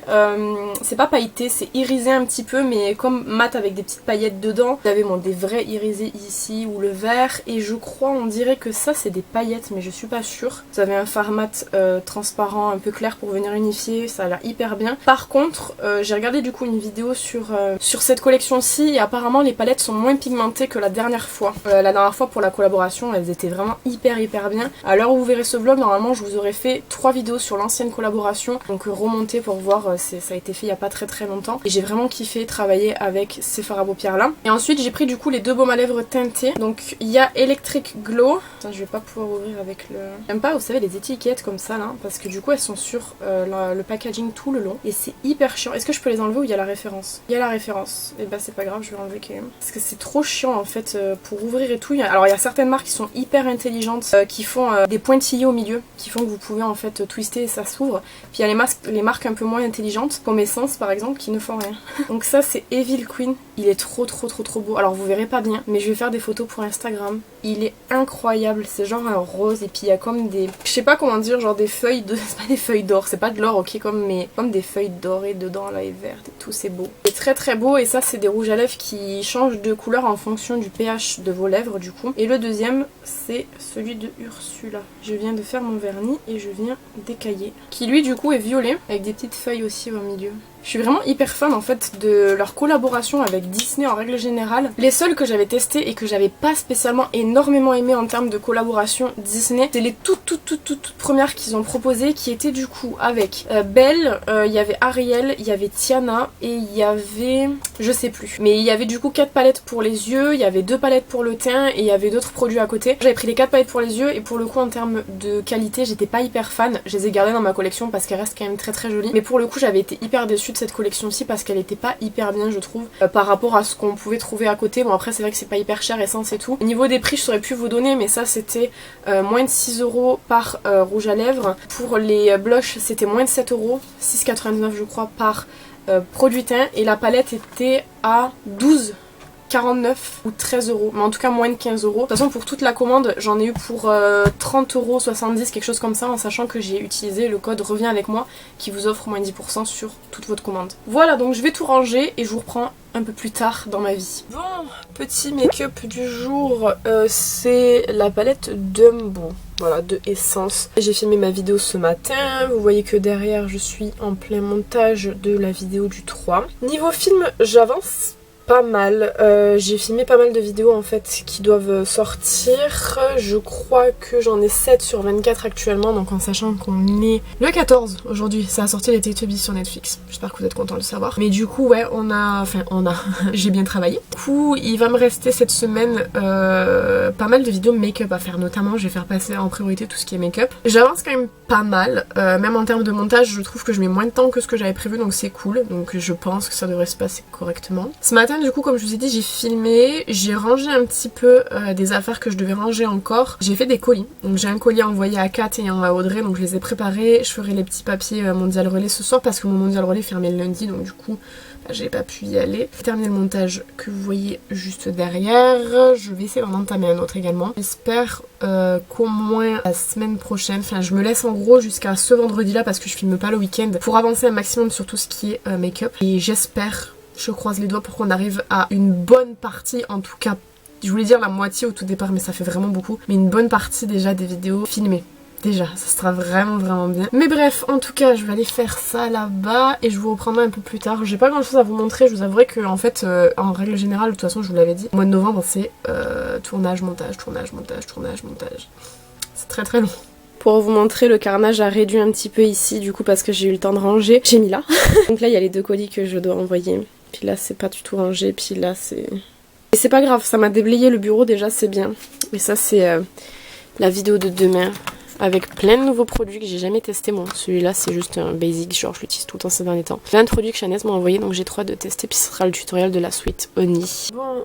c'est pas pailleté, c'est irisé un petit peu mais comme mat avec des petites paillettes dedans. Vous avez des vrais irisés ici ou le vert et je crois on dirait que ça c'est des paillettes mais je suis pas sûre. Vous avez un fard mat transparent un peu clair pour venir unifier, ça a l'air hyper bien. Par contre j'ai regardé du coup une vidéo sur cette collection-ci et apparemment les palettes sont moins pigmentées que la dernière fois. La dernière fois pour la collaboration elles étaient vraiment hyper bien. À l'heure où vous verrez ce vlog, normalement je vous aurais fait 3 vidéos sur l'ancienne collaboration, donc remonter pour voir, ça a été fait il y a pas très longtemps. Et j'ai vraiment kiffé travailler avec ces fards à paupières là. Et ensuite j'ai pris du coup les 2 baumes à lèvres teintés. Donc il y a Electric Glow. Putain, je vais pas pouvoir ouvrir avec le... J'aime pas, vous savez, les étiquettes comme ça là, parce que du coup elles sont sur le packaging tout le long. Et c'est hyper chiant. Est-ce que je peux les enlever ou il y a la référence? Il y a la référence. Et bah c'est pas grave, je vais l'enlever quand même. Parce que c'est trop chiant en fait pour ouvrir et tout. Alors il y a certaines marques qui sont hyper intelligentes qui font des pointillés au milieu qui font que vous pouvez en fait twister et ça s'ouvre. Puis il y a les marques un peu moins intelligentes comme Essence par exemple qui ne font rien. Donc ça c'est Evil Queen, il est trop beau. Alors vous verrez pas bien mais je vais faire des photos pour Instagram. Il est incroyable, c'est genre un rose et puis il y a comme des... Je sais pas comment dire, genre des feuilles de... C'est pas des feuilles d'or, c'est pas de l'or ok mais comme des feuilles dorées dedans là et vertes et tout, c'est beau. C'est très beau et ça c'est des rouges à lèvres qui changent de couleur en fonction du pH de vos lèvres du coup. Et le deuxième c'est celui de Ursula. Je viens de faire mon vernis et je viens d'écailler. Qui lui du coup est violet avec des petites feuilles aussi au milieu. Je suis vraiment hyper fan en fait de leur collaboration avec Disney en règle générale. Les seuls que j'avais testés et que j'avais pas spécialement énormément aimé en termes de collaboration Disney, c'est les toutes premières qu'ils ont proposées qui étaient du coup avec Belle, il y avait Ariel, il y avait Tiana et il y avait... je sais plus. Mais il y avait du coup 4 palettes pour les yeux, il y avait 2 palettes pour le teint et il y avait d'autres produits à côté. J'avais pris les 4 palettes pour les yeux et pour le coup en termes de qualité j'étais pas hyper fan. Je les ai gardées dans ma collection parce qu'elles restent quand même très jolies. Mais pour le coup j'avais été hyper déçue de cette collection-ci parce qu'elle était pas hyper bien je trouve par rapport à ce qu'on pouvait trouver à côté. Bon après c'est vrai que c'est pas hyper cher Essence et tout. Au niveau des prix je saurais plus vous donner mais ça c'était moins de 6 € par rouge à lèvres. Pour les blushs c'était moins de 7 €, 6,99 je crois par produit teint et la palette était à 12 49 ou 13 euros, mais en tout cas moins de 15 euros. De toute façon pour toute la commande j'en ai eu pour 30,70 €, quelque chose comme ça, en sachant que j'ai utilisé le code revient avec moi qui vous offre moins 10% sur toute votre commande. Voilà, donc je vais tout ranger et je vous reprends un peu plus tard dans ma vie. Bon, petit make-up du jour, c'est la palette Dumbo. Voilà, de Essence. J'ai filmé ma vidéo ce matin. Vous voyez que derrière, je suis en plein montage de la vidéo du 3. Niveau film, j'avance pas mal. J'ai filmé pas mal de vidéos en fait qui doivent sortir. Je crois que j'en ai 7 sur 24 actuellement, donc en sachant qu'on est le 14 aujourd'hui. Ça a sorti les Teletubbies sur Netflix. J'espère que vous êtes contents de le savoir. Mais du coup ouais, j'ai bien travaillé. Du coup il va me rester cette semaine pas mal de vidéos make-up à faire. Notamment je vais faire passer en priorité tout ce qui est make-up. J'avance quand même pas mal. Même en termes de montage je trouve que je mets moins de temps que ce que j'avais prévu, donc c'est cool. Donc je pense que ça devrait se passer correctement. Ce matin du coup comme je vous ai dit j'ai filmé, j'ai rangé un petit peu des affaires que je devais ranger encore. J'ai fait des colis, donc j'ai un colis à envoyer à Kat et un à Audrey, donc je les ai préparés. Je ferai les petits papiers Mondial Relais ce soir parce que mon Mondial Relais fermait le lundi, donc du coup j'ai pas pu y aller. J'ai terminé le montage que vous voyez juste derrière. Je vais essayer d'en entamer un autre également. J'espère qu'au moins la semaine prochaine, enfin je me laisse en gros jusqu'à ce vendredi là parce que je filme pas le week-end pour avancer un maximum sur tout ce qui est make-up. Et j'espère, je croise les doigts pour qu'on arrive à une bonne partie, en tout cas, je voulais dire la moitié au tout départ mais ça fait vraiment beaucoup, mais une bonne partie déjà des vidéos filmées. Déjà, ça sera vraiment bien. Mais bref, en tout cas, je vais aller faire ça là-bas et je vous reprendrai un peu plus tard. J'ai pas grand chose à vous montrer, je vous avouerai que en fait, en règle générale, de toute façon je vous l'avais dit, au mois de novembre c'est tournage, montage. C'est très long. Pour vous montrer, le carnage a réduit un petit peu ici du coup parce que j'ai eu le temps de ranger. J'ai mis là. Donc là il y a les 2 colis que je dois envoyer. Puis là c'est pas du tout rangé, puis là c'est... Et c'est pas grave, ça m'a déblayé le bureau déjà, c'est bien. Et ça c'est la vidéo de demain avec plein de nouveaux produits que j'ai jamais testé moi. Celui-là c'est juste un basic, genre je l'utilise tout le temps ces derniers temps. Plein de produits que Chanès m'a envoyé, donc j'ai trop hâte de tester, puis ce sera le tutoriel de la Sweet Honey. Bon,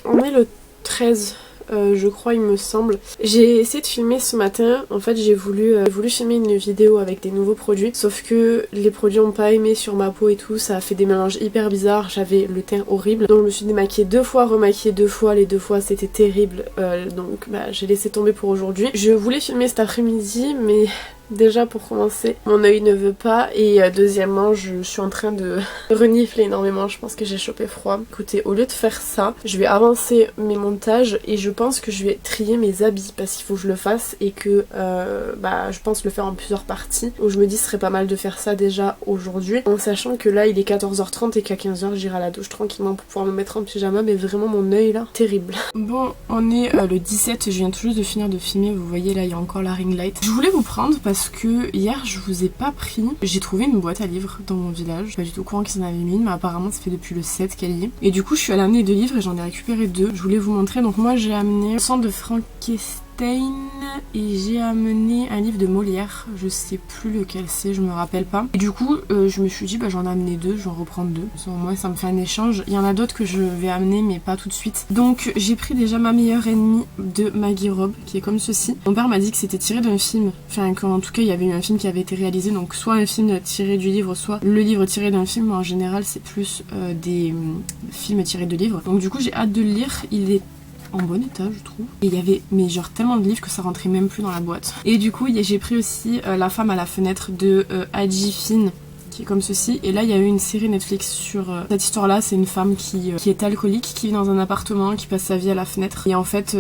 on est le 13. Je crois, il me semble. J'ai essayé de filmer ce matin. En fait j'ai voulu filmer une vidéo avec des nouveaux produits, sauf que les produits n'ont pas aimé sur ma peau et tout, ça a fait des mélanges hyper bizarres, j'avais le teint horrible, donc je me suis démaquillée 2 fois, remaquillée 2 fois, les 2 fois c'était terrible, donc j'ai laissé tomber pour aujourd'hui. Je voulais filmer cet après-midi mais déjà pour commencer mon œil ne veut pas, et deuxièmement je suis en train de renifler énormément, je pense que j'ai chopé froid. Écoutez, au lieu de faire ça, je vais avancer mes montages et je pense que je vais trier mes habits parce qu'il faut que je le fasse et que je pense le faire en plusieurs parties, où je me dis ce serait pas mal de faire ça déjà aujourd'hui, en sachant que là il est 14h30 et qu'à 15h j'irai à la douche tranquillement pour pouvoir me mettre en pyjama, mais vraiment mon œil là, terrible. Bon, on est le 17, je viens tout juste de finir de filmer, vous voyez là il y a encore la ring light. Je voulais vous prendre parce que hier je vous ai pas pris, j'ai trouvé une boîte à livres dans mon village, je suis pas du tout au courant qu'ils en avaient mis une, mais apparemment ça fait depuis le 7 qu'elle y est, et du coup je suis allée amener 2 livres et j'en ai récupéré 2, je voulais vous montrer. Donc moi j'ai amené le sang de Frankenstein et j'ai amené un livre de Molière, je sais plus lequel c'est, je me rappelle pas, et du coup je me suis dit j'en ai amené 2, je vais en reprendre 2, au moins ça me fait un échange. Il y en a d'autres que je vais amener mais pas tout de suite. Donc j'ai pris déjà Ma meilleure ennemie de Maggie Robb qui est comme ceci. Mon père m'a dit que c'était tiré d'un film, enfin qu'en tout cas il y avait eu un film qui avait été réalisé, donc soit un film tiré du livre, soit le livre tiré d'un film, mais en général c'est plus des films tirés de livres. Donc du coup j'ai hâte de le lire, il est en bon état je trouve, et il y avait mais genre tellement de livres que ça rentrait même plus dans la boîte. Et du coup j'ai pris aussi La femme à la fenêtre de Hadji Finn qui est comme ceci, et là il y a eu une série Netflix sur cette histoire là. C'est une femme qui est alcoolique, qui vit dans un appartement, qui passe sa vie à la fenêtre, et en fait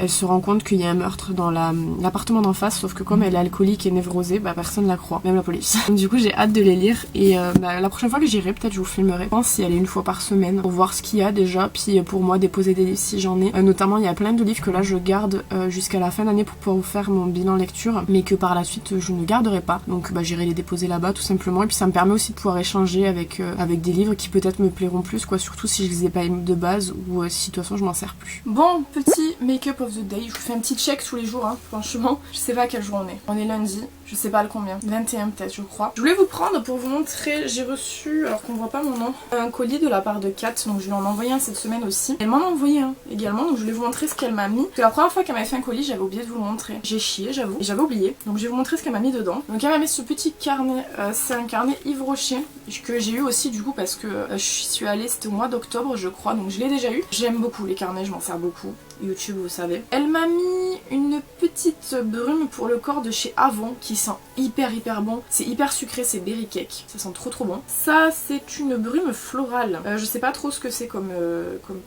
elle se rend compte qu'il y a un meurtre dans l'appartement d'en face, sauf que comme elle est alcoolique et névrosée, personne la croit, même la police. Donc du coup j'ai hâte de les lire, et la prochaine fois que j'irai peut-être je vous filmerai, je pense y aller une fois par semaine pour voir ce qu'il y a déjà, puis pour moi déposer des livres si j'en ai. Notamment il y a plein de livres que là je garde jusqu'à la fin d'année pour pouvoir vous faire mon bilan lecture, mais que par la suite je ne garderai pas, donc j'irai les déposer là-bas tout simplement, et puis ça me permet aussi de pouvoir échanger avec des livres qui peut-être me plairont plus, quoi, surtout si je les ai pas aimés de base, ou si de toute façon je m'en sers plus. Bon, petit make-up of the day, je vous fais un petit check tous les jours, hein, franchement, je sais pas à quel jour on est. On est lundi, je sais pas le combien, 21 peut-être je crois. Je voulais vous prendre pour vous montrer, j'ai reçu, alors qu'on voit pas mon nom, un colis de la part de Kat, donc je lui en ai envoyé un cette semaine aussi. Elle m'en a envoyé un également, donc je voulais vous montrer ce qu'elle m'a mis. Parce que la première fois qu'elle m'avait fait un colis, j'avais oublié de vous le montrer. J'ai chié, j'avoue, et j'avais oublié, donc je vais vous montrer ce qu'elle m'a mis dedans. Donc elle m'a mis ce petit carnet, c'est un carnet Yves Rocher, que j'ai eu aussi du coup parce que je suis allée, c'était au mois d'octobre je crois, donc je l'ai déjà eu. J'aime beaucoup les carnets, je m'en sers beaucoup. YouTube vous savez. Elle m'a mis une petite brume pour le corps de chez Avon qui sent hyper bon. C'est hyper sucré, c'est berry cake, ça sent trop bon. Ça c'est une brume florale. Je sais pas trop ce que c'est comme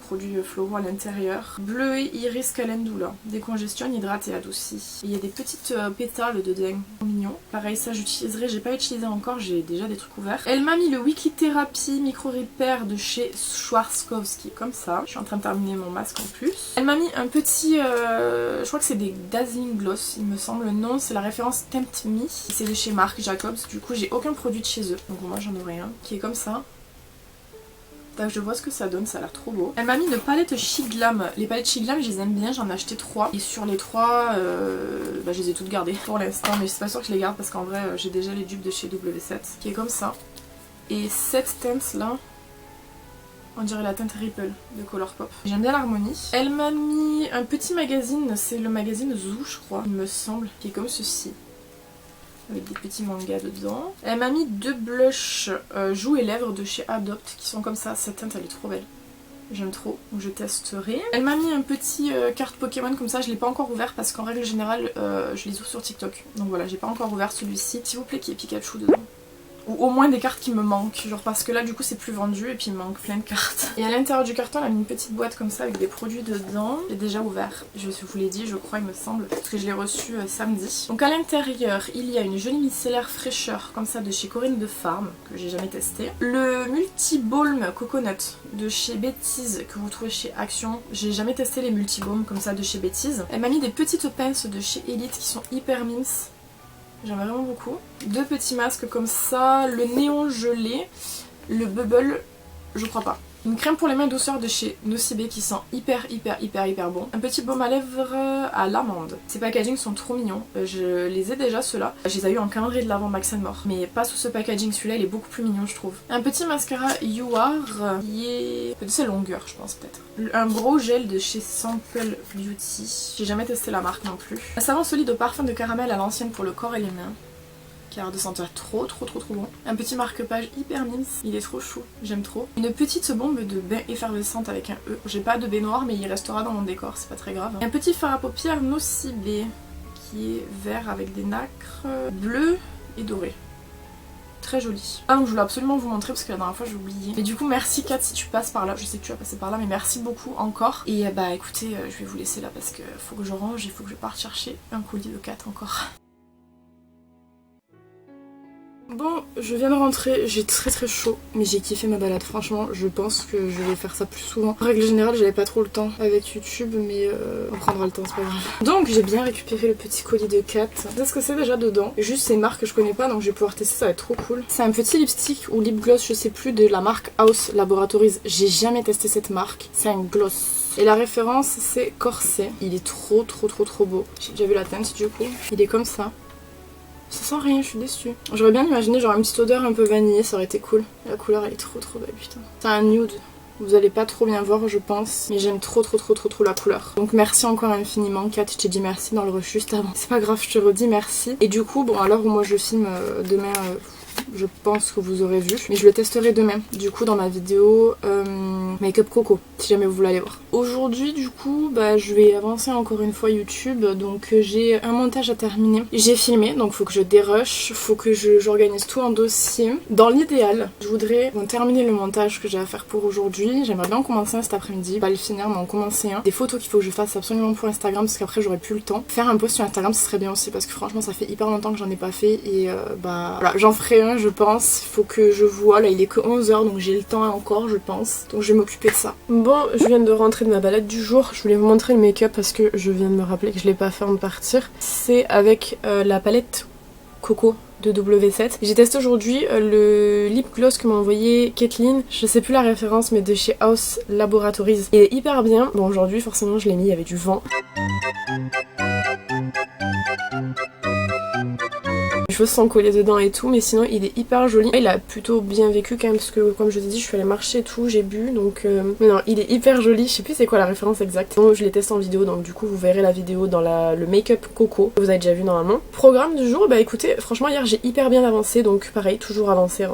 produit floraux à l'intérieur. Bleu iris calendula, décongestionne, hydrate et adoucit. Il y a des petites pétales dedans, mignon. Pareil ça j'utiliserai, j'ai pas utilisé encore, j'ai déjà des trucs ouverts. Elle m'a mis le Weekly Therapy Micro Repair de chez Schwarzkowski comme ça. Je suis en train de terminer mon masque en plus. Elle m'a mis un petit, je crois que c'est des Dazzling Gloss il me semble, non c'est la référence Tempt Me, c'est de chez Marc Jacobs, du coup j'ai aucun produit de chez eux, donc moi j'en aurai un qui est comme ça. Donc je vois ce que ça donne, ça a l'air trop beau. Elle m'a mis une palette Chic Glam, les palettes Chic Glam je les aime bien, j'en ai acheté 3 et sur les 3 je les ai toutes gardées pour l'instant, mais je suis pas sûre que je les garde parce qu'en vrai j'ai déjà les dupes de chez W7 qui est comme ça. Et cette teinte là, on dirait la teinte Ripple de Colourpop. J'aime bien l'harmonie. Elle m'a mis un petit magazine, c'est le magazine Zoo je crois, il me semble, qui est comme ceci. Avec des petits mangas dedans. Elle m'a mis 2 blushs joues et lèvres de chez Adopt qui sont comme ça. Cette teinte elle est trop belle. J'aime trop, donc je testerai. Elle m'a mis un petit carte Pokémon comme ça, je l'ai pas encore ouvert parce qu'en règle générale je les ouvre sur TikTok. Donc voilà, j'ai pas encore ouvert celui-ci. S'il vous plaît qu'il y ait Pikachu dedans. Ou au moins des cartes qui me manquent, genre parce que là du coup c'est plus vendu et puis il me manque plein de cartes. Et à l'intérieur du carton elle a mis une petite boîte comme ça avec des produits dedans. J'ai déjà ouvert, je vous l'ai dit je crois il me semble, parce que je l'ai reçu samedi. Donc à l'intérieur il y a une jolie micellaire fraîcheur comme ça de chez Corinne de Farm, que j'ai jamais testé. Le multi-balm coconut de chez Betty's que vous trouvez chez Action. J'ai jamais testé les multi-balm comme ça de chez Betty's. Elle m'a mis des petites pinces de chez Elite qui sont hyper minces. J'aime vraiment beaucoup. 2 petits masques comme ça, le néon gelé, le bubble, je crois pas. Une crème pour les mains douceur de chez Nocibé qui sent hyper bon. Un petit baume à lèvres à l'amande. Ces packagings sont trop mignons. Je les ai déjà ceux-là. Je les ai eu en calendrier de l'avant Max & More. Mais pas sous ce packaging, celui-là il est beaucoup plus mignon je trouve. Un petit mascara You Are qui est de sa longueur je pense peut-être. Un brow gel de chez Sample Beauty. J'ai jamais testé la marque non plus. Un savon solide au parfum de caramel à l'ancienne pour le corps et les mains. Qui a l'air de sentir trop bon. Un petit marque-page hyper mince, il est trop chou, j'aime trop. Une petite bombe de bain effervescente avec un E. J'ai pas de baignoire mais il restera dans mon décor, c'est pas très grave. Un petit fard à paupières Nocibé qui est vert avec des nacres bleues et dorées. Très joli. Ah donc je voulais absolument vous montrer parce que la dernière fois j'ai oublié. Mais du coup merci Kat si tu passes par là, je sais que tu vas passer par là mais merci beaucoup encore. Et bah écoutez je vais vous laisser là parce que faut que je range, il faut que je parte chercher un colis de Kat encore. Bon, je viens de rentrer, j'ai très chaud, mais j'ai kiffé ma balade, franchement, je pense que je vais faire ça plus souvent. En règle générale, j'avais pas trop le temps avec YouTube, mais on prendra le temps, c'est pas grave. Donc j'ai bien récupéré le petit colis de Kat. Qu'est-ce que c'est déjà dedans? Juste c'est une marque que je connais pas, donc je vais pouvoir tester, ça va être trop cool. C'est un petit lipstick ou lip gloss, je sais plus, de la marque House Laboratories. J'ai jamais testé cette marque, c'est un gloss. Et la référence c'est Corset. Il est trop beau. J'ai déjà vu la teinte du coup. Il est comme ça. Ça sent rien, je suis déçue. J'aurais bien imaginé genre une petite odeur un peu vanillée, ça aurait été cool. La couleur elle est trop belle, putain. C'est un nude. Vous allez pas trop bien voir je pense, mais j'aime trop la couleur. Donc merci encore infiniment Kat, je t'ai dit merci dans le rush juste avant. C'est pas grave, je te redis merci. Et du coup, bon à l'heure où moi je filme demain, je pense que vous aurez vu, mais je le testerai demain du coup dans ma vidéo Make-up Coco, si jamais vous voulez aller voir. Aujourd'hui du coup bah je vais avancer encore une fois YouTube, donc j'ai un montage à terminer. J'ai filmé donc faut que je dérush, faut que j'organise tout en dossier. Dans l'idéal je voudrais terminer le montage que j'ai à faire pour aujourd'hui. J'aimerais bien en commencer un cet après-midi, pas le finir mais en commencer un. Des photos qu'il faut que je fasse absolument pour Instagram parce qu'après j'aurais plus le temps. Faire un post sur Instagram ce serait bien aussi parce que franchement ça fait hyper longtemps que j'en ai pas fait et bah voilà, j'en ferai un je pense. Il faut que je vois, là il est que 11h donc j'ai le temps encore je pense, donc je vais m'occuper de ça. Bon je viens de rentrer de ma balade du jour, je voulais vous montrer le make-up parce que je viens de me rappeler que je l'ai pas fait avant de partir. C'est avec la palette Coco de W7. J'ai testé aujourd'hui le lip gloss que m'a envoyé Kathleen, je sais plus la référence mais de chez House Laboratories. Il est hyper bien, bon aujourd'hui forcément je l'ai mis, il y avait du vent. Je cheveux sont collés dedans et tout, mais sinon il est hyper joli. Il a plutôt bien vécu quand même parce que comme je t'ai dit je suis allée marcher et tout, j'ai bu donc mais non il est hyper joli. Je sais plus c'est quoi la référence exacte. Donc je l'ai testé en vidéo donc du coup vous verrez la vidéo dans le make-up Coco que vous avez déjà vu normalement. Programme du jour, bah écoutez franchement hier j'ai hyper bien avancé donc pareil toujours avancer.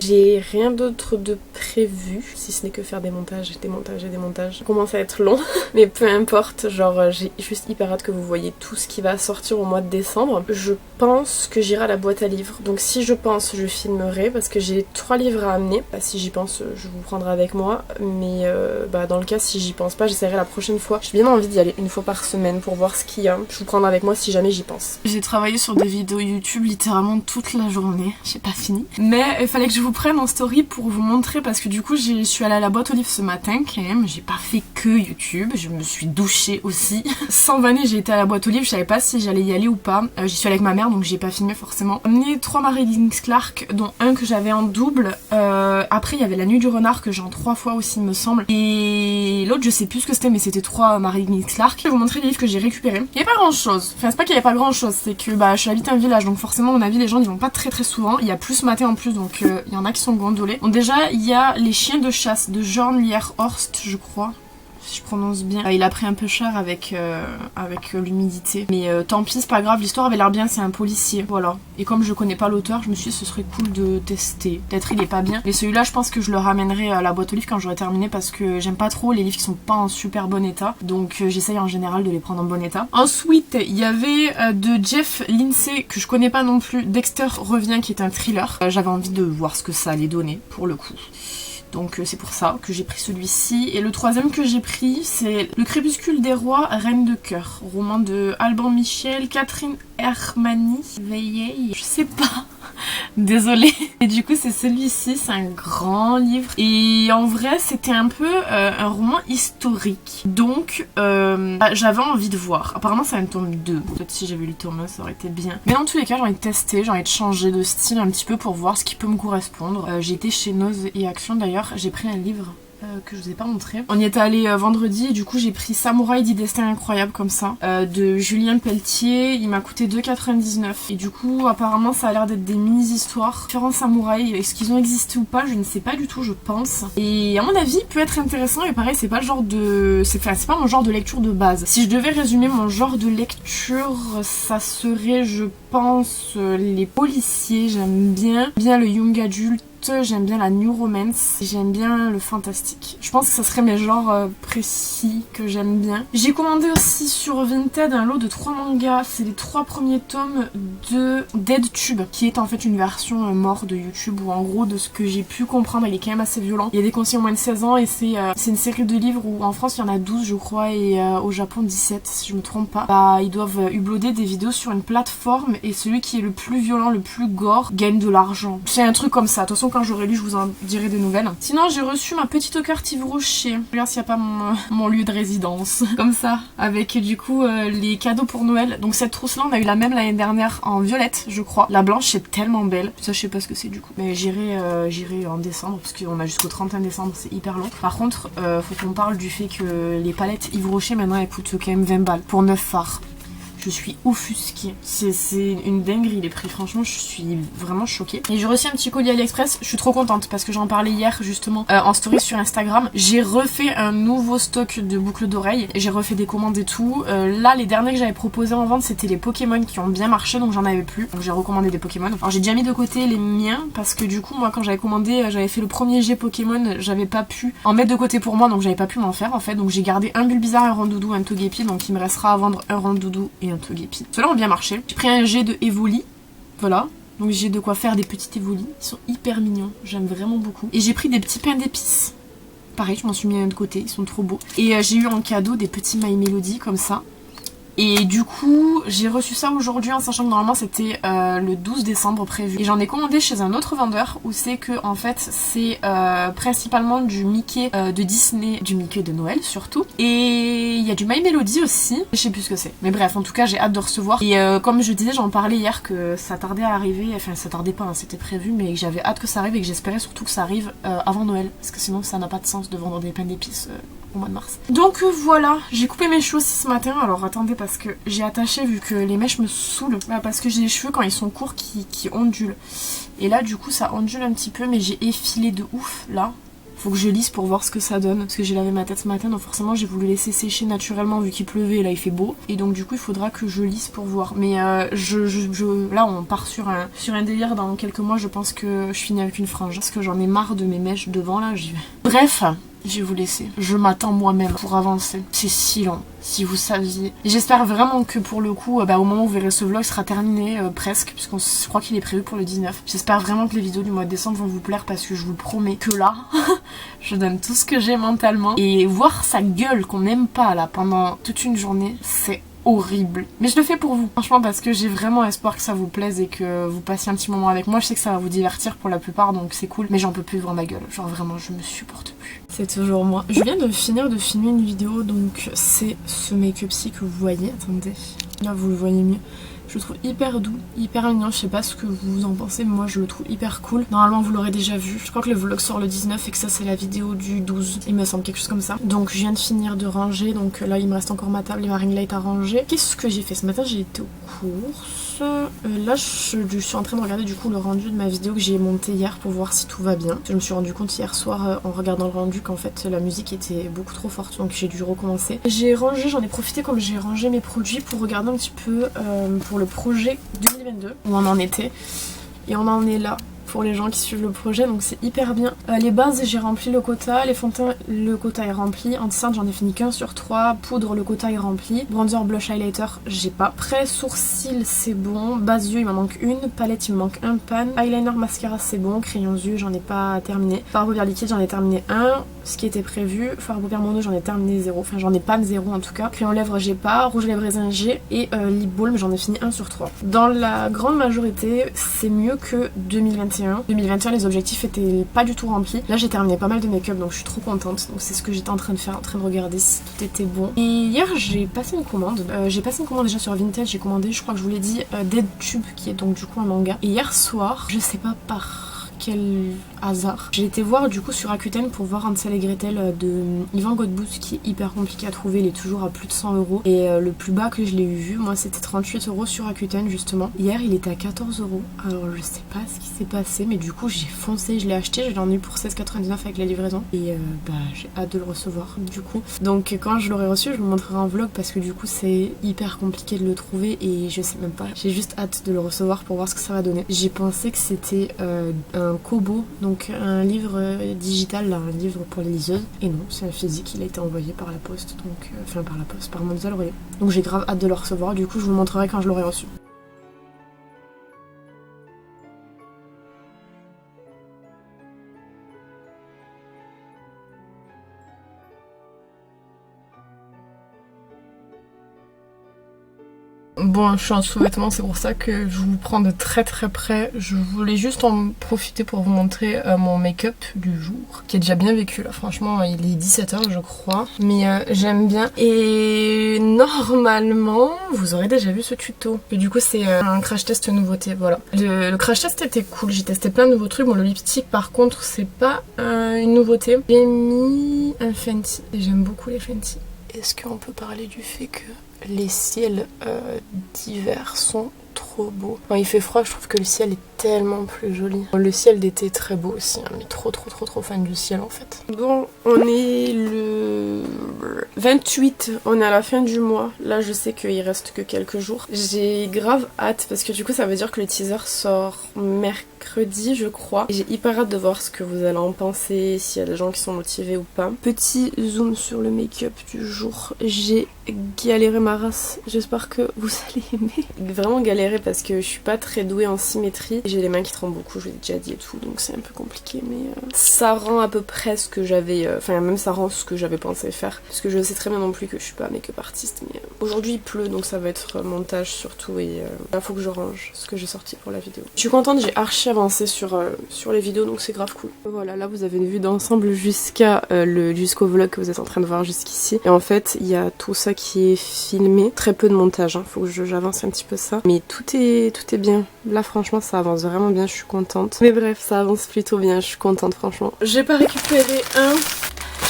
J'ai rien d'autre de prévu si ce n'est que faire des montages. Ça commence à être long mais peu importe, genre j'ai juste hyper hâte que vous voyez tout ce qui va sortir au mois de décembre. Je pense que j'irai à la boîte à livres donc si je pense je filmerai parce que j'ai 3 livres à amener. Bah, si j'y pense je vous prendrai avec moi mais bah, dans le cas si j'y pense pas j'essaierai la prochaine fois. J'ai bien envie d'y aller une fois par semaine pour voir ce qu'il y a. Je vous prendrai avec moi si jamais j'y pense. J'ai travaillé sur des vidéos YouTube littéralement toute la journée, j'ai pas fini mais il fallait que je vous prenne en story pour vous montrer parce que du coup je suis allée à la boîte aux livres ce matin quand même. J'ai pas fait que YouTube, je me suis douchée aussi. Sans vanner j'ai été à la boîte aux livres, je savais pas si j'allais y aller ou pas. J'y suis allée avec ma mère donc j'ai pas filmé forcément. J'ai amené 3 Marilyn Clark dont un que j'avais en double. Après il y avait La Nuit du Renard que j'ai en 3 fois aussi il me semble. Et l'autre je sais plus ce que c'était mais c'était 3 Marilyn Clark. Je vais vous montrer les livres que j'ai récupérés. Il y a pas grand chose, enfin c'est pas qu'il y a pas grand chose, c'est que bah je habite un village donc forcément à mon avis les gens ils vont pas très souvent. Il y a plus maté en plus donc il y en a qui sont gondolés. Donc déjà il y a Les Chiens de chasse de Jorn Lierhorst je crois. Si je prononce bien. Il a pris un peu cher avec l'humidité. Mais tant pis, c'est pas grave, l'histoire avait l'air bien, c'est un policier. Voilà. Et comme je connais pas l'auteur, je me suis dit ce serait cool de tester. Peut-être il est pas bien. Mais celui-là, je pense que je le ramènerai à la boîte aux livres quand j'aurai terminé parce que j'aime pas trop les livres qui sont pas en super bon état. Donc j'essaye en général de les prendre en bon état. Ensuite, il y avait de Jeff Lindsay, que je connais pas non plus, Dexter revient, qui est un thriller. J'avais envie de voir ce que ça allait donner, pour le coup. Donc c'est pour ça que j'ai pris celui-ci. Et le troisième que j'ai pris, c'est Le Crépuscule des Rois, Reine de Cœur. Roman de Alban Michel, Catherine Hermani, Veilley, je sais pas. Désolée. Et du coup c'est celui-ci, c'est un grand livre. Et en vrai c'était un peu un roman historique. Donc j'avais envie de voir. Apparemment c'est un tome 2. Peut-être si j'avais lu le tome 1 ça aurait été bien. Mais dans tous les cas j'ai envie de tester, j'ai envie de changer de style un petit peu pour voir ce qui peut me correspondre. J'ai été chez Nose et Action d'ailleurs, j'ai pris un livre que je vous ai pas montré. On y est allé vendredi et du coup j'ai pris Samouraï dit destin incroyable comme ça de Julien Pelletier. Il m'a coûté 2,99 et du coup apparemment ça a l'air d'être des mini-histoires. Différents samouraïs, est-ce qu'ils ont existé ou pas je ne sais pas du tout je pense. Et à mon avis il peut être intéressant et pareil c'est pas le genre de... c'est pas mon genre de lecture de base. Si je devais résumer mon genre de lecture ça serait je pense les policiers. J'aime bien le young adult. J'aime bien la new romance, j'aime bien le fantastique. Je pense que ça serait mes genres précis que j'aime bien. J'ai commandé aussi sur Vinted un lot de 3 mangas, c'est les 3 premiers tomes de DeadTube, qui est en fait une version mort de YouTube, où en gros de ce que j'ai pu comprendre il est quand même assez violent. Il y a des conseils au moins de 16 ans et c'est une série de livres où en France il y en a 12 je crois et au Japon 17 si je me trompe pas. Bah ils doivent uploader des vidéos sur une plateforme et celui qui est le plus violent, le plus gore, gagne de l'argent. C'est un truc comme ça, de toute façon quand j'aurai lu je vous en dirai des nouvelles. Sinon j'ai reçu ma petite carte Yves Rocher. Regarde s'il n'y a pas mon lieu de résidence. Comme ça. Avec du coup les cadeaux pour Noël. Donc cette trousse là on a eu la même l'année dernière en violette je crois. La blanche est tellement belle. Ça je sais pas ce que c'est du coup. Mais j'irai en décembre parce qu'on a jusqu'au 31 décembre, c'est hyper long. Par contre faut qu'on parle du fait que les palettes Yves Rocher maintenant elles coûtent quand même 20 balles pour 9 fards. Je suis offusquée. C'est une dinguerie les prix. Franchement, je suis vraiment choquée. Et j'ai reçu un petit colis AliExpress. Je suis trop contente parce que j'en parlais hier justement en story sur Instagram. J'ai refait un nouveau stock de boucles d'oreilles. J'ai refait des commandes et tout. Là, les derniers que j'avais proposés en vente, c'était les Pokémon qui ont bien marché. Donc j'en avais plus. Donc j'ai recommandé des Pokémon. Alors j'ai déjà mis de côté les miens parce que du coup, moi quand j'avais commandé, j'avais fait le premier jet Pokémon. J'avais pas pu en mettre de côté pour moi. Donc j'avais pas pu m'en faire en fait. Donc j'ai gardé un Bulbizarre, un Rondoudou, un Togepi. Donc il me restera à vendre un Rondoudou et un Togepi. Ceux-là ont bien marché. J'ai pris un jet de Evoli. Voilà. Donc j'ai de quoi faire des petits Evoli. Ils sont hyper mignons. J'aime vraiment beaucoup. Et j'ai pris des petits pains d'épices. Pareil, je m'en suis mis un de côté. Ils sont trop beaux. Et j'ai eu en cadeau des petits My Melody comme ça. Et du coup, j'ai reçu ça aujourd'hui en sachant que normalement c'était le 12 décembre prévu. Et j'en ai commandé chez un autre vendeur où c'est que en fait c'est principalement du Mickey de Disney, du Mickey de Noël surtout. Et il y a du My Melody aussi. Je sais plus ce que c'est. Mais bref, en tout cas j'ai hâte de recevoir. Et comme je disais, j'en parlais hier que ça tardait à arriver. Enfin ça tardait pas, hein, c'était prévu. Mais que j'avais hâte que ça arrive et que j'espérais surtout que ça arrive avant Noël. Parce que sinon ça n'a pas de sens de vendre des pains d'épices au mois de mars. Donc voilà, j'ai coupé mes cheveux aussi ce matin. Alors attendez, parce que j'ai attaché vu que les mèches me saoulent. Parce que j'ai les cheveux quand ils sont courts qui ondulent. Et là du coup ça ondule un petit peu, mais j'ai effilé de ouf là. Faut que je lisse pour voir ce que ça donne, parce que j'ai lavé ma tête ce matin, donc forcément j'ai voulu laisser sécher naturellement vu qu'il pleuvait et là il fait beau. Et donc du coup il faudra que je lisse pour voir. Mais là on part sur un délire. Dans quelques mois je pense que je finis avec une frange, parce que j'en ai marre de mes mèches devant là, j'y vais. Bref, je vais vous laisser. Je m'attends moi-même pour avancer. C'est si long, si vous saviez. J'espère vraiment que pour le coup, au moment où vous verrez ce vlog, sera terminé presque, puisqu'on je crois qu'il est prévu pour le 19. J'espère vraiment que les vidéos du mois de décembre vont vous plaire, parce que je vous promets que là, je donne tout ce que j'ai mentalement. Et voir sa gueule qu'on n'aime pas là pendant toute une journée, c'est horrible. Mais je le fais pour vous, franchement, parce que j'ai vraiment espoir que ça vous plaise et que vous passiez un petit moment avec moi. Je sais que ça va vous divertir pour la plupart, donc c'est cool. Mais j'en peux plus de voir ma gueule. Genre vraiment, je me supporte plus. C'est toujours moi. Je viens de finir de filmer une vidéo, donc c'est ce make-up-ci que vous voyez. Attendez, là vous le voyez mieux. Je le trouve hyper doux, hyper mignon, je sais pas ce que vous en pensez, mais moi je le trouve hyper cool. Normalement vous l'aurez déjà vu, je crois que le vlog sort le 19 et que ça c'est la vidéo du 12, il me semble, quelque chose comme ça. Donc je viens de finir de ranger, donc là il me reste encore ma table et ma ring light à ranger. Qu'est-ce que j'ai fait ce matin? J'ai été aux courses. Là je suis en train de regarder du coup le rendu de ma vidéo que j'ai montée hier pour voir si tout va bien. Je me suis rendu compte hier soir en regardant le rendu qu'en fait la musique était beaucoup trop forte, donc j'ai dû recommencer. J'ai rangé, j'en ai profité comme j'ai rangé mes produits pour regarder un petit peu pour le projet 2022 où on en était, et on en est là pour les gens qui suivent le projet, donc c'est hyper bien. Les bases j'ai rempli le quota, les fonds de teint le quota est rempli, anti-cerne j'en ai fini qu'un sur 3, poudre le quota est rempli, bronzer, blush, highlighter j'ai pas, prêt sourcils c'est bon, base yeux il m'en manque une, palette il me manque un pan, eyeliner mascara c'est bon, crayon yeux j'en ai pas terminé, fard à paupières liquide j'en ai terminé un, ce qui était prévu, fard à paupières mono j'en ai terminé 0, enfin j'en ai pas 0 en tout cas, crayon lèvres j'ai pas, rouge à lèvres raisin j'ai, et lip balm j'en ai fini 1 sur 3. Dans la grande majorité c'est mieux que 2021. 2021 les objectifs étaient pas du tout remplis. Là j'ai terminé pas mal de make-up donc je suis trop contente. Donc c'est ce que j'étais en train de faire, en train de regarder si tout était bon. Et hier j'ai passé une commande. J'ai passé une commande déjà sur Vinted, j'ai commandé, je crois que je vous l'ai dit, Dead Tube qui est donc du coup un manga. Et hier soir, je sais pas par quel hasard, j'ai été voir du coup sur Rakuten pour voir Hansel et Gretel de Ivan Godbout qui est hyper compliqué à trouver, il est toujours à plus de 100 €. Et le plus bas que je l'ai eu vu, moi c'était 38 € sur Rakuten justement. Hier il était à 14 €. Alors je sais pas ce qui s'est passé, mais du coup j'ai foncé, je l'ai acheté, je l'ai en eu pour 16,99 avec la livraison. Et j'ai hâte de le recevoir du coup. Donc quand je l'aurai reçu, je vous montrerai en vlog parce que du coup c'est hyper compliqué de le trouver et je sais même pas. J'ai juste hâte de le recevoir pour voir ce que ça va donner. J'ai pensé que c'était un Kobo, donc un livre digital, là, un livre pour les liseuses, et non, c'est un physique, il a été envoyé par la poste, donc enfin par la poste, par Mademoiselle Royer. Donc j'ai grave hâte de le recevoir, du coup je vous le montrerai quand je l'aurai reçu. Bon, je suis en sous-vêtements, c'est pour ça que je vous prends de très très près. Je voulais juste en profiter pour vous montrer mon make-up du jour, qui est déjà bien vécu là. Franchement, il est 17 h je crois, mais j'aime bien. Et normalement, vous aurez déjà vu ce tuto. Et du coup, c'est un crash test nouveauté, voilà. Le crash test était cool, j'ai testé plein de nouveaux trucs. Bon, le lipstick par contre, c'est pas une nouveauté. J'ai mis un Fenty, et j'aime beaucoup les Fenty. Est-ce qu'on peut parler du fait que les ciels d'hiver sont trop beaux? Quand il fait froid, je trouve que le ciel est tellement plus joli. Le ciel d'été est très beau aussi, hein, mais trop fan du ciel en fait. Bon, on est le 28, on est à la fin du mois. Là je sais qu'il reste que quelques jours. J'ai grave hâte parce que du coup ça veut dire que le teaser sort mercredi je crois. J'ai hyper hâte de voir ce que vous allez en penser, s'il y a des gens qui sont motivés ou pas. Petit zoom sur le make-up du jour. J'ai galéré ma race, j'espère que vous allez aimer. Vraiment galéré parce que je suis pas très douée en symétrie. J'ai les mains qui tremblent beaucoup, je l'ai déjà dit et tout, donc c'est un peu compliqué, mais ça rend à peu près ce que j'avais, enfin même ça rend ce que j'avais pensé faire, parce que je sais très bien non plus que je suis pas make-up artiste, mais aujourd'hui il pleut, donc ça va être montage surtout, et il faut que je range ce que j'ai sorti pour la vidéo. Je suis contente, j'ai archi avancé sur les vidéos, donc c'est grave cool. Voilà, là vous avez une vue d'ensemble jusqu'au vlog que vous êtes en train de voir jusqu'ici, et en fait il y a tout ça qui est filmé, très peu de montage, hein. Faut que j'avance un petit peu ça, mais tout est bien. Là franchement ça avance vraiment bien, je suis contente. Mais bref, ça avance plutôt bien, je suis contente franchement. J'ai pas récupéré un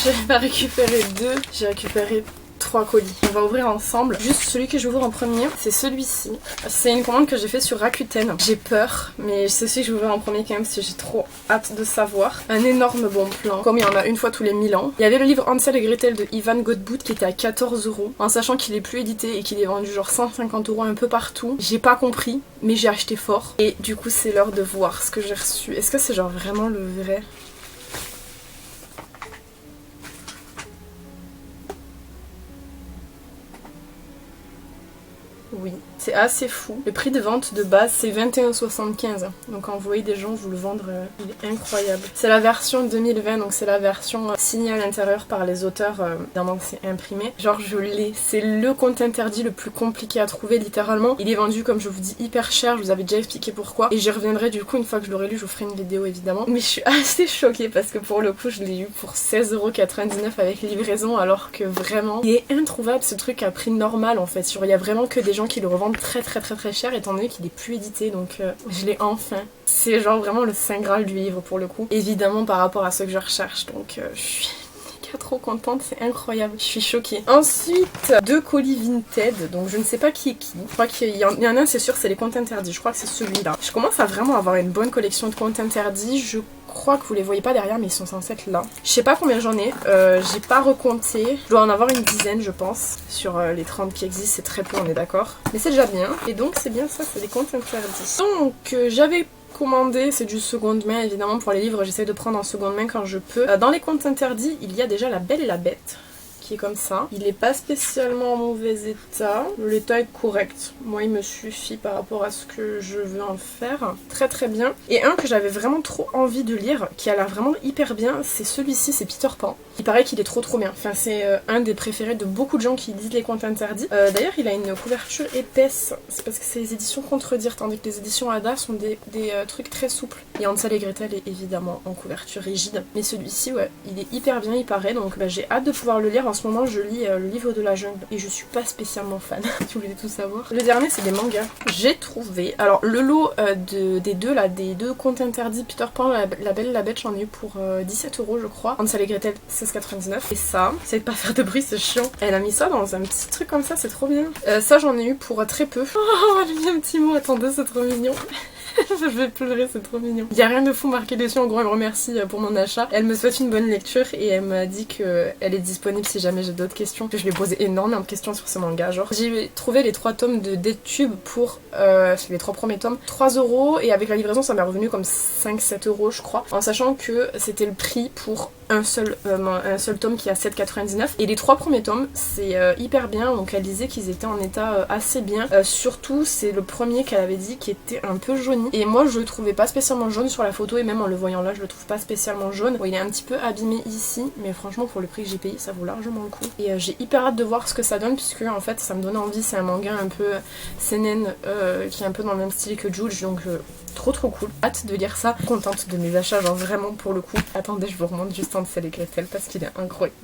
J'ai pas récupéré 2, j'ai récupéré 3 colis. On va ouvrir ensemble. Juste celui que je vais ouvrir en premier, c'est celui-ci. C'est une commande que j'ai fait sur Rakuten. J'ai peur, mais c'est celui que je vais ouvrir en premier quand même parce que j'ai trop hâte de savoir. Un énorme bon plan, comme il y en a une fois tous les 1000 ans. Il y avait le livre Hansel et Gretel de Ivan Godbout qui était à 14 €, en sachant qu'il est plus édité et qu'il est vendu genre 150 € un peu partout. J'ai pas compris, mais j'ai acheté fort. Et du coup, c'est l'heure de voir ce que j'ai reçu. Est-ce que c'est genre vraiment le vrai ? Oui, c'est assez fou. Le prix de vente de base c'est 21,75 €. Donc quand vous voyez des gens vous le vendre, il est incroyable. C'est la version 2020, donc c'est la version signée à l'intérieur par les auteurs, évidemment que c'est imprimé. Genre je l'ai, c'est le conte interdit le plus compliqué à trouver littéralement. Il est vendu comme je vous dis hyper cher, je vous avais déjà expliqué pourquoi. Et j'y reviendrai du coup une fois que je l'aurai lu, je vous ferai une vidéo évidemment. Mais je suis assez choquée parce que pour le coup je l'ai eu pour 16,99 € avec livraison alors que vraiment il est introuvable ce truc à prix normal en fait. Il y a vraiment que des gens qui le revendent très cher étant donné qu'il est plus édité, donc je l'ai enfin. C'est genre vraiment le saint graal du livre pour le coup, évidemment par rapport à ce que je recherche, donc je suis trop contente, c'est incroyable, je suis choquée. Ensuite, 2 colis Vinted, donc je ne sais pas qui est qui. Je crois qu'il y en a un, c'est sûr, c'est les contes interdits, je crois que c'est celui-là. Je commence à vraiment avoir une bonne collection de contes interdits, je crois que vous les voyez pas derrière mais ils sont censés être là. Je sais pas combien j'en ai, j'ai pas recompté, je dois en avoir une dizaine je pense. Sur les 30 qui existent, c'est très peu, on est d'accord. Mais c'est déjà bien, et donc c'est bien ça, c'est des contes interdits. Donc j'avais commandé, c'est du seconde main évidemment pour les livres, j'essaie de prendre en seconde main quand je peux. Dans les contes interdits, il y a déjà La Belle et la Bête. Qui est comme ça. Il n'est pas spécialement en mauvais état. L'état est correct. Moi, il me suffit par rapport à ce que je veux en faire. Très bien. Et un que j'avais vraiment trop envie de lire, qui a l'air vraiment hyper bien, c'est celui-ci, c'est Peter Pan. Il paraît qu'il est trop bien. Enfin, c'est un des préférés de beaucoup de gens qui lisent les contes interdits. D'ailleurs, il a une couverture épaisse. C'est parce que c'est les éditions Contredire, tandis que les éditions Ada sont des trucs très souples. Et Hansel et Gretel est évidemment en couverture rigide. Mais celui-ci, ouais, il est hyper bien, il paraît. Donc j'ai hâte de pouvoir le lire. En ce moment, je lis le livre de la jungle et je suis pas spécialement fan. Si vous voulez tout savoir. Le dernier, c'est des mangas. J'ai trouvé. Alors, le lot des deux contes interdits, Peter Pan, La Belle et la Bête, j'en ai eu pour 17 € je crois. Hansel et Gretel, 16,99 €. Et ça, c'est de pas faire de bruit, c'est chiant. Elle a mis ça dans un petit truc comme ça, c'est trop bien. Ça, j'en ai eu pour très peu. Oh, elle a mis un petit mot, attendez, c'est trop mignon. Je vais pleurer, c'est trop mignon. Il n'y a rien de fou marqué dessus, en gros elle me remercie pour mon achat. Elle me souhaite une bonne lecture et elle m'a dit qu'elle est disponible si jamais j'ai d'autres questions. Je lui ai posé énormément de questions sur ce manga, genre. J'ai trouvé les 3 tomes de DeadTube pour les 3 premiers tomes, 3 € et avec la livraison ça m'est revenu comme 5-7 € je crois. En sachant que c'était le prix pour un seul tome qui est à 7,99 € et les 3 premiers tomes c'est hyper bien, donc elle disait qu'ils étaient en état assez bien. Surtout c'est le premier qu'elle avait dit qui était un peu jauni et moi je le trouvais pas spécialement jaune sur la photo et même en le voyant là je le trouve pas spécialement jaune. Bon, il est un petit peu abîmé ici mais franchement pour le prix que j'ai payé ça vaut largement le coup et j'ai hyper hâte de voir ce que ça donne puisque en fait ça me donne envie. C'est un manga un peu seinen qui est un peu dans le même style que Juge, donc trop cool. Hâte de lire ça, contente de mes achats, genre vraiment pour le coup. Attendez, je vous remonte juste Hansel et Gretel parce qu'il est incroyable.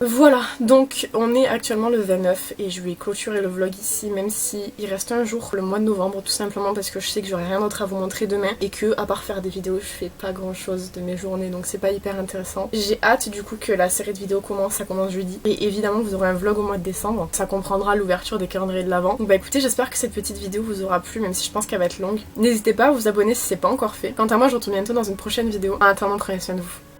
Voilà, donc on est actuellement le 29 et je vais clôturer le vlog ici, même si il reste un jour, le mois de novembre, tout simplement parce que je sais que j'aurai rien d'autre à vous montrer demain et que à part faire des vidéos je fais pas grand chose de mes journées, donc c'est pas hyper intéressant. J'ai hâte du coup que la série de vidéos commence, ça commence jeudi et évidemment vous aurez un vlog au mois de décembre, ça comprendra l'ouverture des calendriers de l'Avent. Donc bah écoutez, j'espère que cette petite vidéo vous aura plu, même si je pense qu'elle va être longue. N'hésitez pas à vous abonner si c'est pas encore fait. Quant à moi je vous retrouve bientôt dans une prochaine vidéo. En attendant, prenez soin de vous.